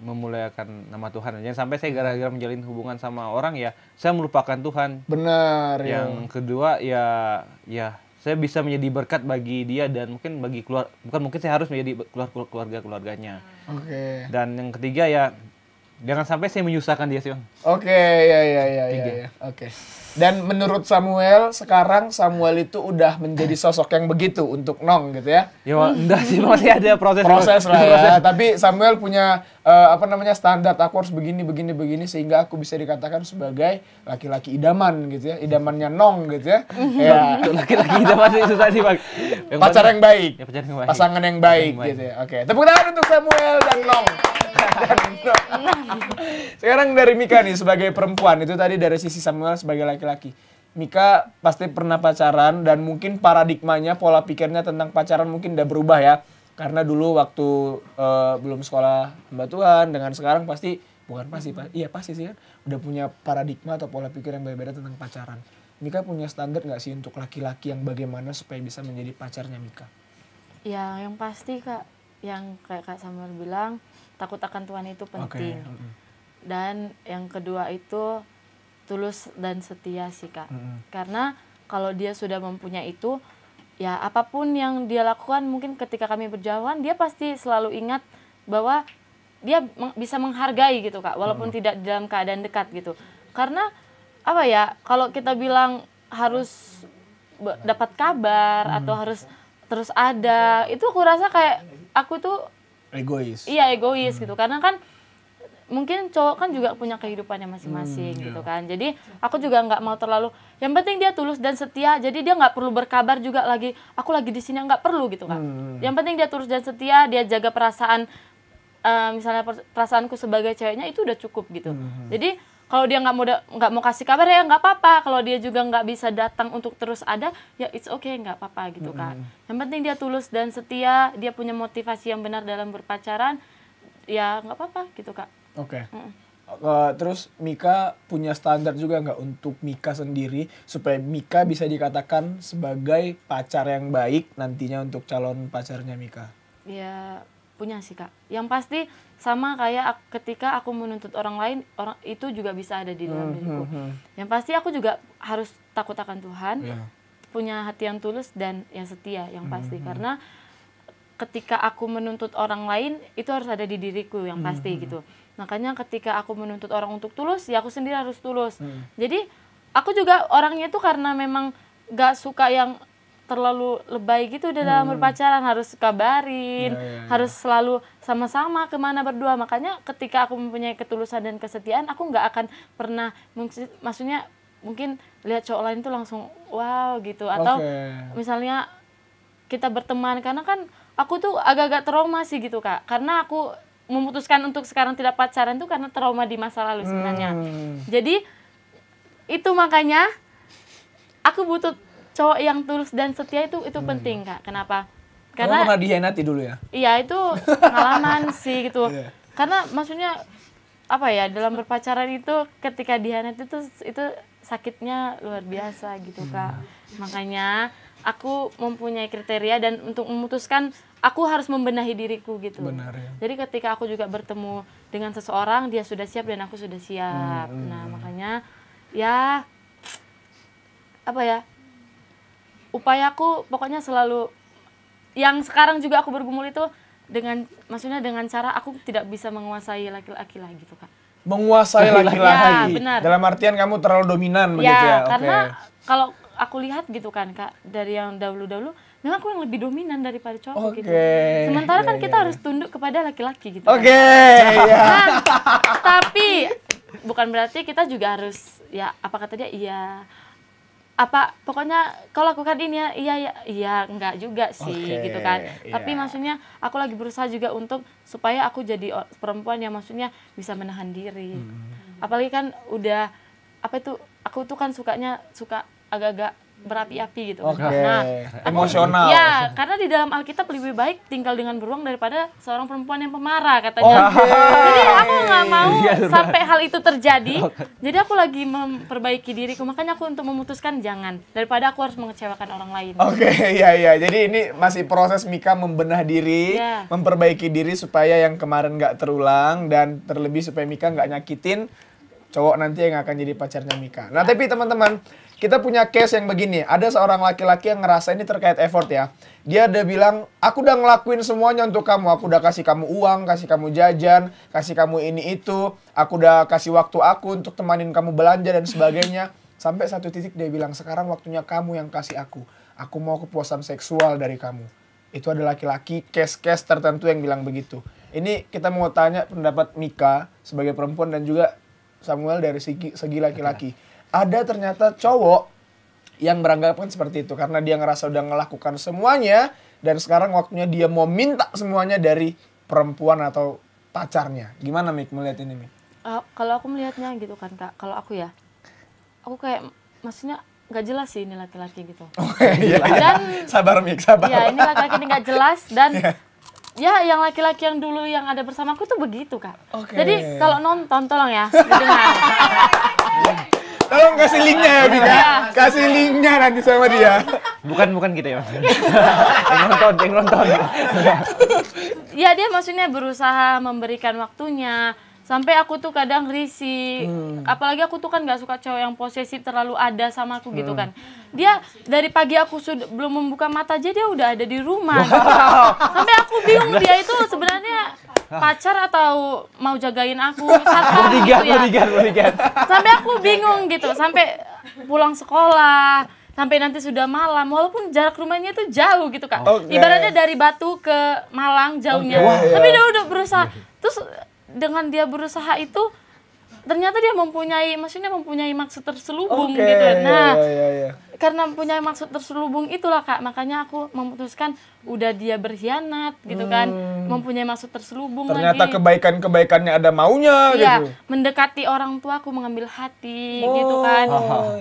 memuliakan nama Tuhan. Jangan sampai saya gara-gara menjalin hubungan sama orang ya saya melupakan Tuhan. Benar. Yang kedua ya saya bisa menjadi berkat bagi dia dan mungkin bagi mungkin saya harus menjadi keluarganya. Oke. Dan yang ketiga ya jangan sampai saya menyusahkan dia sih Bang. Oke, ya. Oke. Dan menurut Samuel sekarang Samuel itu udah menjadi sosok yang begitu untuk Nong gitu ya? Ya enggak sih, masih ada proses lah ya. Tapi Samuel punya standar, aku harus begini sehingga aku bisa dikatakan sebagai laki-laki idaman gitu ya, idamannya Nong gitu ya. Ya. Laki-laki idaman itu tadi Bang. Pacar yang baik. Ya, pacar yang baik. Pasangan yang baik gitu ya. Oke. Tepuk tangan untuk Samuel dan Nong. Sekarang dari Mika nih sebagai perempuan, itu tadi dari sisi Samuel sebagai laki-laki. Mika pasti pernah pacaran dan mungkin paradigmanya, pola pikirnya tentang pacaran mungkin udah berubah ya. Karena dulu waktu belum sekolah hamba Tuhan, dengan sekarang pasti, pasti sih kan, udah punya paradigma atau pola pikir yang berbeda tentang pacaran. Mika punya standar nggak sih untuk laki-laki yang bagaimana supaya bisa menjadi pacarnya Mika? Ya, yang pasti Kak, yang kayak Kak Samuel bilang, takut akan Tuhan itu penting. Dan yang kedua itu tulus dan setia sih Kak. Karena kalau dia sudah mempunyai itu, ya apapun yang dia lakukan, mungkin ketika kami berjauhan, dia pasti selalu ingat bahwa dia bisa menghargai gitu Kak, walaupun tidak dalam keadaan dekat gitu. Karena apa ya, kalau kita bilang harus dapat kabar atau harus terus ada, itu aku rasa kayak aku tuh egois. Iya, egois gitu. Karena kan mungkin cowok kan juga punya kehidupannya masing-masing gitu kan. Jadi aku juga nggak mau terlalu, yang penting dia tulus dan setia. Jadi dia nggak perlu berkabar juga lagi, aku lagi di sini, nggak perlu gitu kan. Yang penting dia tulus dan setia, dia jaga perasaan, misalnya perasaanku sebagai ceweknya itu udah cukup gitu. Jadi kalau dia nggak mau kasih kabar ya nggak apa-apa. Kalau dia juga nggak bisa datang untuk terus ada, ya it's okay, nggak apa-apa gitu kan. Yang penting dia tulus dan setia, dia punya motivasi yang benar dalam berpacaran, ya nggak apa-apa gitu Kak. Oke. Terus Mika punya standar juga nggak untuk Mika sendiri supaya Mika bisa dikatakan sebagai pacar yang baik nantinya untuk calon pacarnya Mika? Ya punya sih Kak. Yang pasti sama kayak ketika aku menuntut orang lain, orang itu juga bisa ada di dalam diriku. Yang pasti aku juga harus takut akan Tuhan, punya hati yang tulus dan yang setia yang pasti. Karena ketika aku menuntut orang lain, itu harus ada di diriku yang pasti gitu. Makanya ketika aku menuntut orang untuk tulus, ya aku sendiri harus tulus. Jadi aku juga orangnya tuh karena memang gak suka yang terlalu lebay gitu dalam berpacaran, harus kabarin, harus selalu sama-sama kemana berdua. Makanya ketika aku mempunyai ketulusan dan kesetiaan, aku nggak akan pernah, maksudnya mungkin lihat cowok lain tuh langsung wow gitu. Atau misalnya kita berteman, karena kan aku tuh agak-agak trauma sih gitu Kak. Karena aku memutuskan untuk sekarang tidak pacaran tuh karena trauma di masa lalu sebenarnya. Jadi itu makanya aku butuh cowok yang tulus dan setia, itu penting Kak. Kenapa? Karena pernah dihianati dulu ya? Iya, itu pengalaman sih gitu. Karena maksudnya apa ya, dalam berpacaran itu ketika dihianati itu sakitnya luar biasa gitu Kak. Makanya aku mempunyai kriteria dan untuk memutuskan aku harus membenahi diriku gitu. Benar, ya. Jadi ketika aku juga bertemu dengan seseorang, dia sudah siap dan aku sudah siap. Nah, makanya ya apa ya, upayaku pokoknya selalu, yang sekarang juga aku bergumul itu maksudnya dengan cara aku tidak bisa menguasai laki-laki lah gitu Kak. Menguasai laki-laki? Ya, benar. Dalam artian kamu terlalu dominan begitu ya? Karena kalau aku lihat gitu kan Kak, dari yang dahulu-dahulu, memang aku yang lebih dominan daripada cowok gitu. Sementara kan kita harus tunduk kepada laki-laki gitu. Nah, tapi bukan berarti kita juga harus, ya apa kata dia, iya, apa pokoknya kau lakukan ini ya, iya enggak juga sih gitu kan. Tapi maksudnya aku lagi berusaha juga untuk supaya aku jadi perempuan yang maksudnya bisa menahan diri. Apalagi kan udah apa itu, aku tuh kan suka agak-agak berapi-api gitu. Nah, emosional. Ya, karena di dalam Alkitab lebih baik tinggal dengan beruang daripada seorang perempuan yang pemarah katanya. Jadi aku nggak mau sampai hal itu terjadi. Jadi aku lagi memperbaiki diriku. Makanya aku untuk memutuskan jangan, daripada aku harus mengecewakan orang lain. Iya. Jadi ini masih proses Mika membenah diri, memperbaiki diri supaya yang kemarin nggak terulang, dan terlebih supaya Mika nggak nyakitin cowok nanti yang akan jadi pacarnya Mika. Nah, tapi teman-teman, kita punya case yang begini. Ada seorang laki-laki yang ngerasa ini terkait effort ya. Dia udah bilang, aku udah ngelakuin semuanya untuk kamu. Aku udah kasih kamu uang, kasih kamu jajan, kasih kamu ini itu. Aku udah kasih waktu aku untuk temanin kamu belanja dan sebagainya. Sampai satu titik dia bilang, sekarang waktunya kamu yang kasih aku. Aku mau kepuasan seksual dari kamu. Itu ada laki-laki, case-case tertentu yang bilang begitu. Ini kita mau tanya pendapat Mika sebagai perempuan dan juga Samuel dari segi laki-laki. Ada ternyata cowok yang beranggapan seperti itu karena dia ngerasa udah ngelakukan semuanya dan sekarang waktunya dia mau minta semuanya dari perempuan atau pacarnya. Gimana Mik melihat ini Mik? Kalau aku melihatnya gitu kan Kak, kalau aku ya, aku kayak maksudnya nggak jelas sih ini laki-laki gitu. Iya. Dan Sabar Mik, sabar. ya ini laki-laki ini nggak jelas dan ya yang laki-laki yang dulu yang ada bersamaku tuh begitu Kak. Jadi kalau nonton tolong ya didengar. Tolong kasih linknya ya Mik ya. Kasih linknya nanti sama dia. Bukan kita ya. Yang nonton. Ya dia maksudnya berusaha memberikan waktunya. Sampai aku tuh kadang risih, apalagi aku tuh kan gak suka cowok yang posesif terlalu ada sama aku gitu kan. Dia dari pagi aku belum membuka mata aja dia udah ada di rumah. Gitu. Sampai aku bingung dia itu sebenarnya pacar atau mau jagain aku satpam gitu ya. Bodyguard. Sampai aku bingung gitu, sampai pulang sekolah. Sampai nanti sudah malam, walaupun jarak rumahnya itu jauh gitu Kak. Ibaratnya dari Batu ke Malang jauhnya. Tapi dia udah berusaha. Terus dengan dia berusaha itu ternyata dia mempunyai maksud terselubung gitu. Nah, karena mempunyai maksud terselubung itulah Kak, makanya aku memutuskan udah dia berkhianat gitu kan, mempunyai maksud terselubung ternyata lagi. kebaikannya ada maunya Iya, gitu. mendekati orang tua aku mengambil hati gitu kan.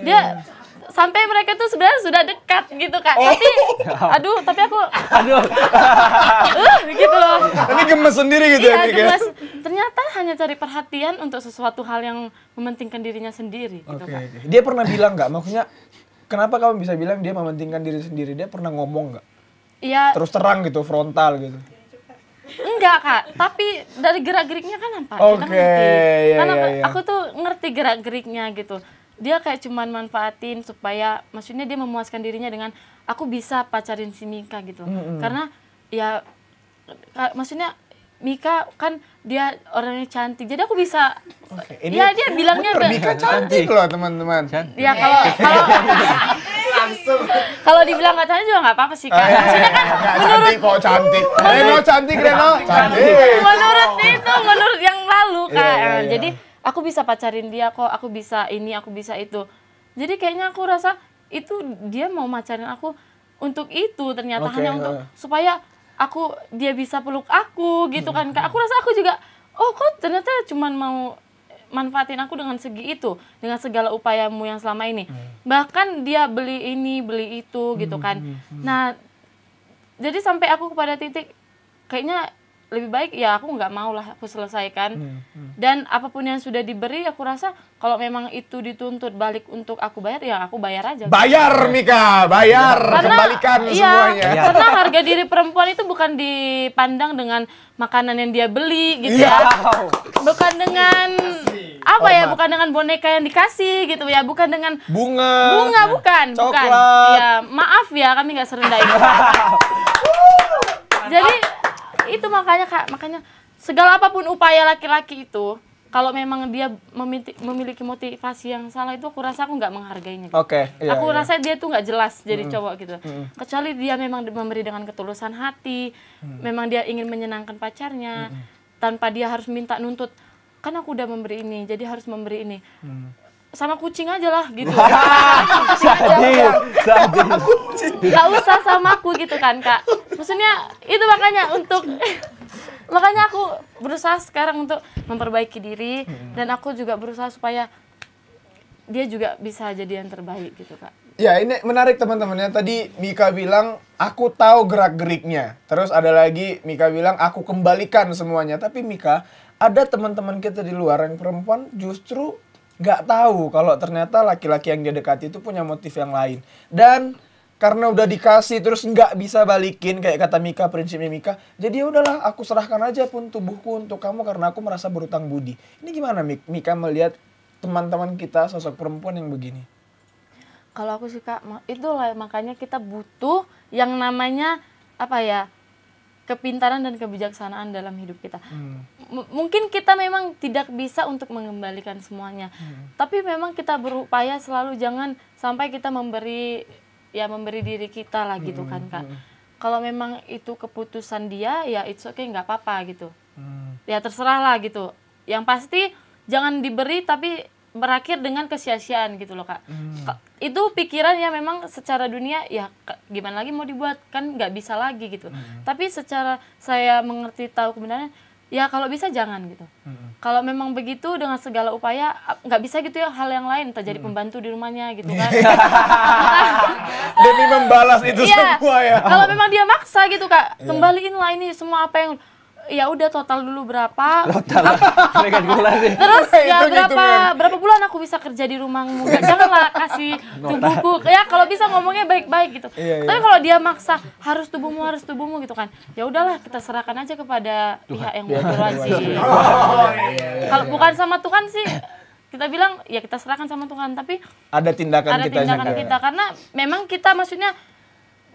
Dia sampai mereka tuh sebenarnya sudah dekat gitu Kak. Tapi aku gitu loh. Tapi gemes sendiri gitu Iya, ya Mik ya. gemes. Ternyata hanya cari perhatian untuk sesuatu hal yang mementingkan dirinya sendiri gitu Kak. Dia pernah bilang nggak? Maksudnya kenapa kamu bisa bilang dia mementingkan diri sendiri? Dia pernah ngomong nggak? Iya. Terus terang gitu, frontal gitu. Enggak Kak, tapi dari gerak-geriknya kan nampak. Oke, Kita ngerti. iya, Karena iya. aku tuh ngerti gerak-geriknya gitu. Dia kayak cuman manfaatin supaya maksudnya dia memuaskan dirinya dengan aku bisa pacarin si Mika gitu. Karena ya maksudnya Mika kan dia orangnya cantik. Jadi aku bisa ya dia bilangnya Mika cantik loh teman-teman. ya kalau dibilang nggak cantik juga nggak apa-apa sih Kak. Maksudnya kan Cantik. Reno cantik. menurut yang lalu Kak. Iya. Jadi aku bisa pacarin dia kok, aku bisa ini, aku bisa itu. Jadi kayaknya aku rasa itu dia mau pacarin aku untuk itu ternyata hanya untuk supaya dia bisa peluk aku gitu kan Kak. Aku rasa aku juga kok ternyata cuman mau manfaatin aku dengan segi itu, dengan segala upayamu yang selama ini. Bahkan dia beli ini, beli itu gitu kan. Nah, jadi sampai aku kepada titik kayaknya lebih baik ya aku nggak mau lah aku selesaikan. Dan apapun yang sudah diberi aku rasa kalau memang itu dituntut balik untuk aku bayar ya aku bayar aja. Bayar Mika, kembalikan semuanya. Karena harga diri perempuan itu bukan dipandang dengan makanan yang dia beli gitu ya. Bukan dengan bukan dengan boneka yang dikasih gitu ya, bukan dengan bunga bukan. Ya, maaf ya kami nggak serendah itu. Jadi itu makanya segala apapun upaya laki-laki itu kalau memang dia memiliki motivasi yang salah itu aku rasa aku nggak menghargainya gitu. Aku rasa dia tuh nggak jelas jadi cowok gitu. Kecuali dia memang memberi dengan ketulusan hati, memang dia ingin menyenangkan pacarnya tanpa dia harus minta nuntut kan aku udah memberi ini jadi harus memberi ini. Sama kucing aja lah gitu. Gak usah sama aku gitu kan Kak. Maksudnya itu makanya aku berusaha sekarang untuk memperbaiki diri dan aku juga berusaha supaya dia juga bisa jadi yang terbaik gitu Kak. Ya ini menarik teman-temannya. Tadi Mika bilang aku tahu gerak-geriknya. Terus ada lagi Mika bilang aku kembalikan semuanya. Tapi Mika ada teman-teman kita di luar yang perempuan justru nggak tahu kalau ternyata laki-laki yang dia dekati itu punya motif yang lain. Dan karena udah dikasih terus nggak bisa balikin kayak kata Mika, prinsipnya Mika. Jadi ya udahlah aku serahkan aja pun tubuhku untuk kamu karena aku merasa berutang budi. Ini gimana Mika melihat teman-teman kita sosok perempuan yang begini? Kalau aku sih Kak, itulah makanya kita butuh yang namanya kepintaran dan kebijaksanaan dalam hidup kita. Mungkin kita memang tidak bisa untuk mengembalikan semuanya. Tapi memang kita berupaya selalu jangan sampai kita memberi diri kita lah gitu kan Kak. Kalau memang itu keputusan dia ya it's okay, nggak apa-apa gitu. Ya terserah lah gitu. Yang pasti jangan diberi tapi berakhir dengan kesia-siaan gitu loh Kak. Itu pikiran yang memang secara dunia ya gimana lagi mau dibuat kan nggak bisa lagi gitu. Tapi secara saya mengerti tahu kebenaran ya kalau bisa jangan gitu. Kalau memang begitu dengan segala upaya, nggak bisa gitu ya hal yang lain, terjadi pembantu di rumahnya gitu kan. Demi membalas itu Iya, semua ya. kalau memang dia maksa gitu Kak, kembaliin lah ini semua apa yang, ya udah total dulu berapa. Mereka kalkulasi. Terus ya Hitung-hitungan. berapa bulan aku bisa kerja di rumahmu? Janganlah kasih tubuhku. Ya kalau bisa ngomongnya baik-baik gitu. Tapi kalau dia maksa harus tubuhmu gitu kan. Ya udahlah kita serahkan aja kepada pihak yang berwajib. Kalau bukan sama Tuhan sih kita bilang ya kita serahkan sama Tuhan, tapi Ada tindakan ada kita tindakan juga. kita karena memang kita maksudnya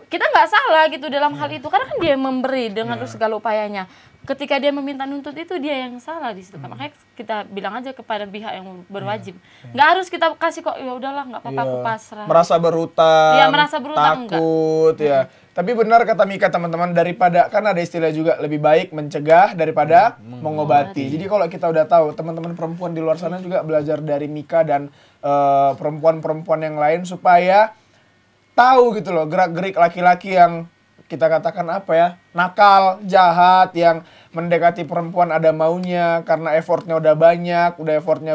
kita nggak salah gitu dalam hal itu karena kan dia memberi dengan segala upayanya. Ketika dia meminta nuntut itu dia yang salah di situ. Makanya kita bilang aja kepada pihak yang berwajib. Nggak harus kita kasih kok, ya udahlah nggak apa-apa aku pasrah. Merasa berutang, Iya, merasa berutang, takut ya. Tapi benar kata Mika teman-teman, daripada kan ada istilah juga lebih baik mencegah daripada mengobati. Jadi kalau kita udah tahu teman-teman perempuan di luar sana juga belajar dari Mika dan perempuan-perempuan yang lain supaya tahu gitu loh gerak-gerik laki-laki yang kita katakan apa ya, nakal, jahat, yang mendekati perempuan ada maunya karena effortnya udah banyak, udah effortnya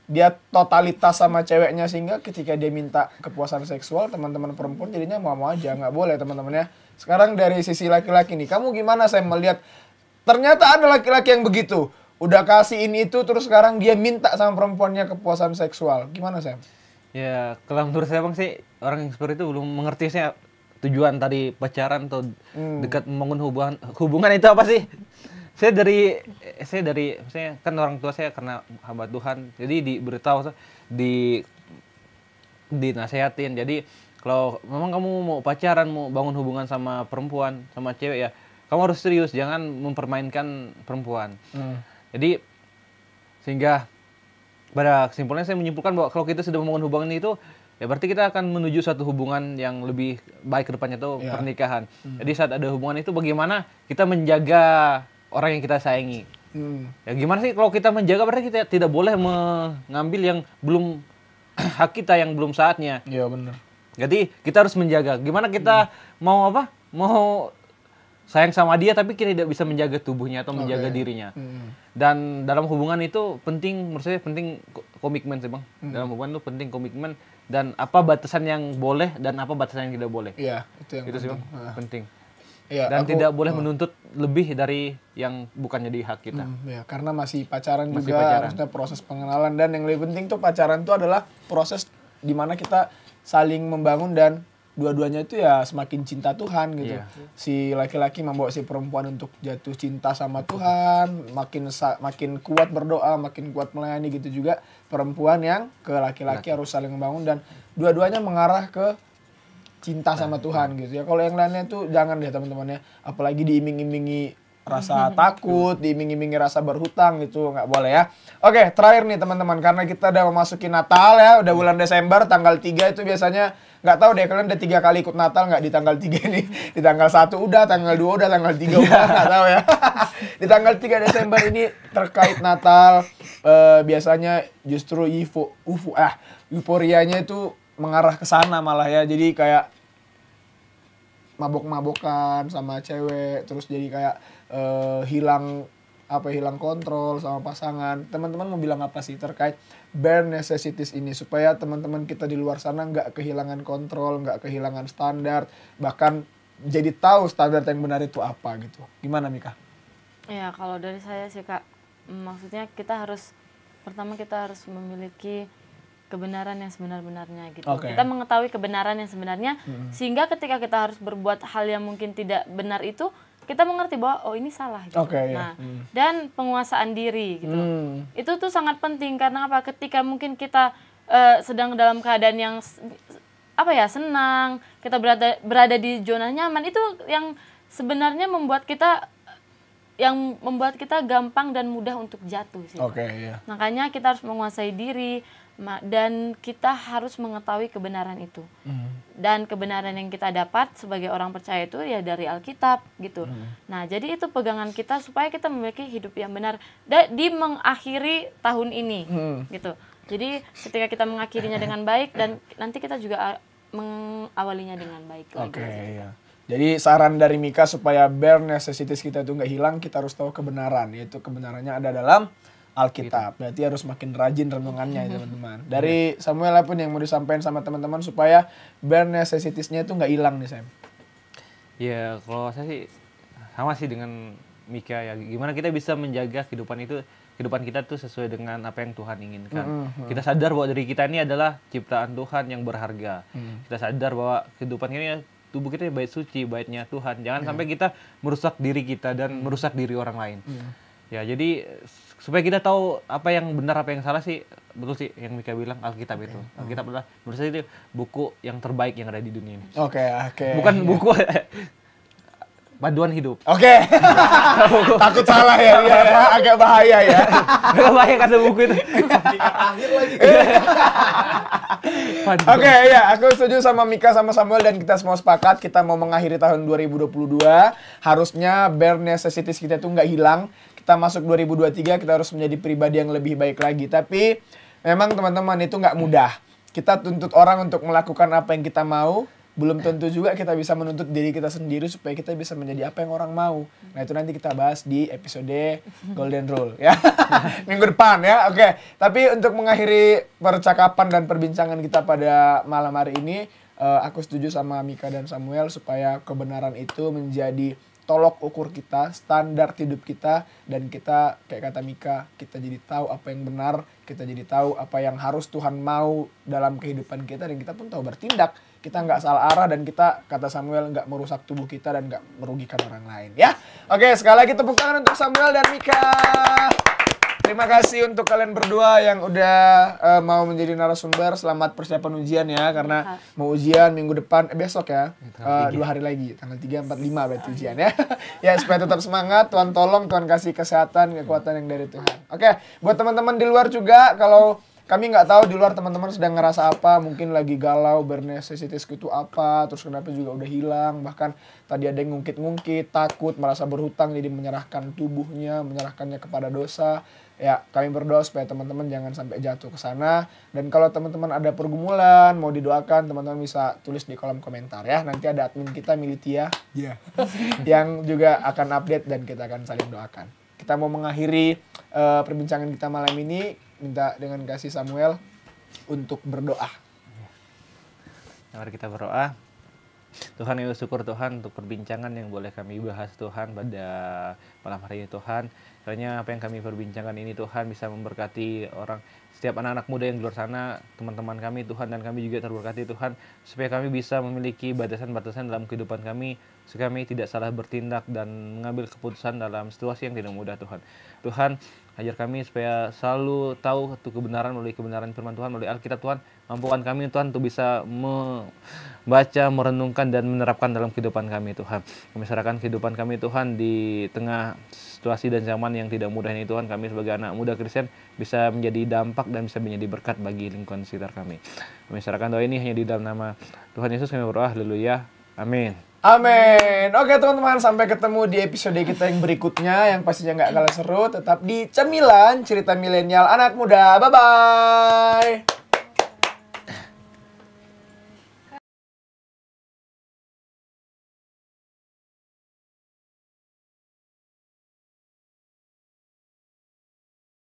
dia totalitas sama ceweknya sehingga ketika dia minta kepuasan seksual teman-teman perempuan jadinya mau-mau aja, nggak boleh teman-teman ya. Sekarang dari sisi laki-laki nih, kamu gimana saya melihat ternyata ada laki-laki yang begitu, udah kasih ini itu terus sekarang dia minta sama perempuannya kepuasan seksual, gimana Sam? Ya, kalau menurut saya Bang sih orang yang seperti itu belum mengerti sih tujuan tadi pacaran atau dekat membangun hubungan itu apa sih? Saya dari maksudnya kan orang tua saya karena hamba Tuhan, jadi diberitahu dinasehatin. Jadi kalau memang kamu mau pacaran, mau bangun hubungan sama perempuan, sama cewek ya, kamu harus serius, jangan mempermainkan perempuan. Jadi sehingga pada kesimpulannya saya menyimpulkan bahwa kalau kita sudah membangun hubungan itu ya berarti kita akan menuju suatu hubungan yang lebih baik ke depannya itu pernikahan. Jadi saat ada hubungan itu bagaimana kita menjaga orang yang kita sayangi. Ya gimana sih kalau kita menjaga berarti kita tidak boleh mengambil yang belum hak kita yang belum saatnya. Iya benar. Jadi kita harus menjaga. Gimana kita mau mau sayang sama dia tapi kita tidak bisa menjaga tubuhnya atau menjaga dirinya. Dan dalam hubungan itu penting, menurut saya penting komitmen sih Bang. Dalam hubungan itu penting komitmen dan apa batasan yang boleh dan apa batasan yang tidak boleh. Iya, itu yang Itu sih Bang, penting. Iya, Dan tidak boleh menuntut lebih dari yang bukan jadi hak kita. Ya, karena masih pacaran Masih juga, pacaran. harusnya proses pengenalan dan yang lebih penting tuh pacaran tuh adalah proses di mana kita saling membangun dan dua-duanya itu ya semakin cinta Tuhan gitu. Iya. Si laki-laki membawa si perempuan untuk jatuh cinta sama Tuhan, makin kuat berdoa, makin kuat melayani gitu juga perempuan yang ke laki-laki harus saling membangun dan dua-duanya mengarah ke cinta sama Tuhan gitu ya. Kalau yang lainnya tuh jangan deh teman-teman ya, apalagi diiming-imingi rasa takut, diiming-imingi rasa berhutang gitu, nggak boleh ya. Oke, terakhir nih teman-teman, karena kita udah memasuki Natal ya, udah bulan Desember, tanggal 3 itu biasanya, nggak tahu deh kalian udah 3 kali ikut Natal nggak di tanggal 3 nih. Di tanggal 1 udah, tanggal 2 udah, tanggal 3 udah, nggak tahu ya. Di tanggal 3 Desember ini terkait Natal, biasanya justru euforianya itu mengarah ke sana malah ya. Jadi kayak mabok-mabokan sama cewek, terus jadi kayak hilang kontrol sama pasangan. Teman-teman mau bilang apa sih terkait bare necessities ini supaya teman-teman kita di luar sana nggak kehilangan kontrol, nggak kehilangan standar, bahkan jadi tahu standar yang benar itu apa gitu. Gimana Mika? Ya kalau dari saya sih Kak, maksudnya pertama kita harus memiliki kebenaran yang sebenar-benarnya gitu. Oke. Kita mengetahui kebenaran yang sebenarnya sehingga ketika kita harus berbuat hal yang mungkin tidak benar itu kita mengerti bahwa oh ini salah gitu. Oke, Nah, dan penguasaan diri gitu. Itu tuh sangat penting karena apa? Ketika mungkin kita sedang dalam keadaan yang senang, kita berada di zona nyaman, itu yang sebenarnya membuat kita gampang dan mudah untuk jatuh sih. Oke, iya. Makanya kita harus menguasai diri dan kita harus mengetahui kebenaran itu. Dan kebenaran yang kita dapat sebagai orang percaya itu ya dari Alkitab gitu. Nah, jadi itu pegangan kita supaya kita memiliki hidup yang benar di mengakhiri tahun ini gitu. Jadi ketika kita mengakhirinya dengan baik dan nanti kita juga mengawalinya dengan baik lagi. Oke, iya. Jadi saran dari Mika supaya bare necessities kita itu nggak hilang, kita harus tahu kebenaran. Yaitu kebenarannya ada dalam Alkitab. Berarti harus makin rajin renungannya ya teman-teman. Dari Samuel pun yang mau disampaikan sama teman-teman supaya bare necessities-nya itu nggak hilang nih Sam. Ya kalau saya sih sama sih dengan Mika ya. Gimana kita bisa menjaga kehidupan kita tuh sesuai dengan apa yang Tuhan inginkan. Kita sadar bahwa diri kita ini adalah ciptaan Tuhan yang berharga. Kita sadar bahwa kehidupan ini tubuh kita bait suci, baitnya Tuhan. Jangan sampai kita merusak diri kita dan merusak diri orang lain. Ya, jadi supaya kita tahu apa yang benar, apa yang salah sih, betul sih yang Mika bilang, Alkitab itu. Alkitab adalah menurut saya itu buku yang terbaik yang ada di dunia ini. Oke. Bukan buku panduan hidup. Oke. Takut salah ya, agak bahaya ya. Agak bahaya kata buku itu. Oke, ya, aku setuju sama Mika sama Samuel dan kita semua sepakat kita mau mengakhiri tahun 2022. Harusnya bare necessities kita tuh nggak hilang. Kita masuk 2023 kita harus menjadi pribadi yang lebih baik lagi. Tapi memang teman-teman itu nggak mudah. Kita tuntut orang untuk melakukan apa yang kita mau. Belum tentu juga kita bisa menuntut diri kita sendiri supaya kita bisa menjadi apa yang orang mau. Nah itu nanti kita bahas di episode Golden Rule ya. Minggu depan ya. Oke. Tapi untuk mengakhiri percakapan dan perbincangan kita pada malam hari ini, aku setuju sama Mika dan Samuel supaya kebenaran itu menjadi tolok ukur kita, standar hidup kita, dan kita kayak kata Mika, kita jadi tahu apa yang benar, kita jadi tahu apa yang harus Tuhan mau dalam kehidupan kita, dan kita pun tahu bertindak. Kita nggak salah arah dan kita, kata Samuel, nggak merusak tubuh kita dan nggak merugikan orang lain. Ya, oke, sekali lagi tepuk tangan untuk Samuel dan Mika. Terima kasih untuk kalian berdua yang udah mau menjadi narasumber. Selamat persiapan ujian ya, karena mau ujian minggu depan, besok ya, 2 hari lagi, tanggal 3, 4, 5 berarti ujian ya. Ya, supaya tetap semangat, Tuhan tolong, Tuhan kasih kesehatan, kekuatan yang dari Tuhan. Oke, buat teman-teman di luar juga, kalau kami nggak tahu di luar teman-teman sedang ngerasa apa, mungkin lagi galau, bare necessities itu apa, terus kenapa juga udah hilang, bahkan tadi ada yang ngungkit-ngungkit, takut, merasa berhutang, jadi menyerahkan tubuhnya, menyerahkannya kepada dosa. Ya, kami berdoa supaya teman-teman jangan sampai jatuh ke sana. Dan kalau teman-teman ada pergumulan, mau didoakan, teman-teman bisa tulis di kolom komentar ya. Nanti ada admin kita, Militia, yang juga akan update dan kita akan saling doakan. Kita mau mengakhiri perbincangan kita malam ini, minta dengan kasih Samuel untuk berdoa. Mari kita berdoa. Tuhan, yang syukur Tuhan untuk perbincangan yang boleh kami bahas Tuhan pada malam hari ini Tuhan. Kiranya apa yang kami perbincangkan ini Tuhan bisa memberkati orang, setiap anak-anak muda yang di luar sana, teman-teman kami Tuhan, dan kami juga terberkati Tuhan, supaya kami bisa memiliki batasan-batasan dalam kehidupan kami, supaya kami tidak salah bertindak dan mengambil keputusan dalam situasi yang tidak mudah Tuhan. Tuhan, ajar kami supaya selalu tahu kebenaran melalui kebenaran firman Tuhan, melalui Alkitab Tuhan. Mampukan kami Tuhan untuk bisa membaca, merenungkan, dan menerapkan dalam kehidupan kami Tuhan. Kami serahkan kehidupan kami Tuhan di tengah situasi dan zaman yang tidak mudah ini Tuhan. Kami sebagai anak muda Kristen bisa menjadi dampak dan bisa menjadi berkat bagi lingkungan sekitar kami. Kami serahkan doa ini hanya di dalam nama Tuhan Yesus kami berdoa. Haleluya. Amin. Amin. Oke teman-teman, sampai ketemu di episode kita yang berikutnya, yang pastinya nggak kalah seru. Tetap di Cemilan, cerita milenial anak muda. Bye-bye.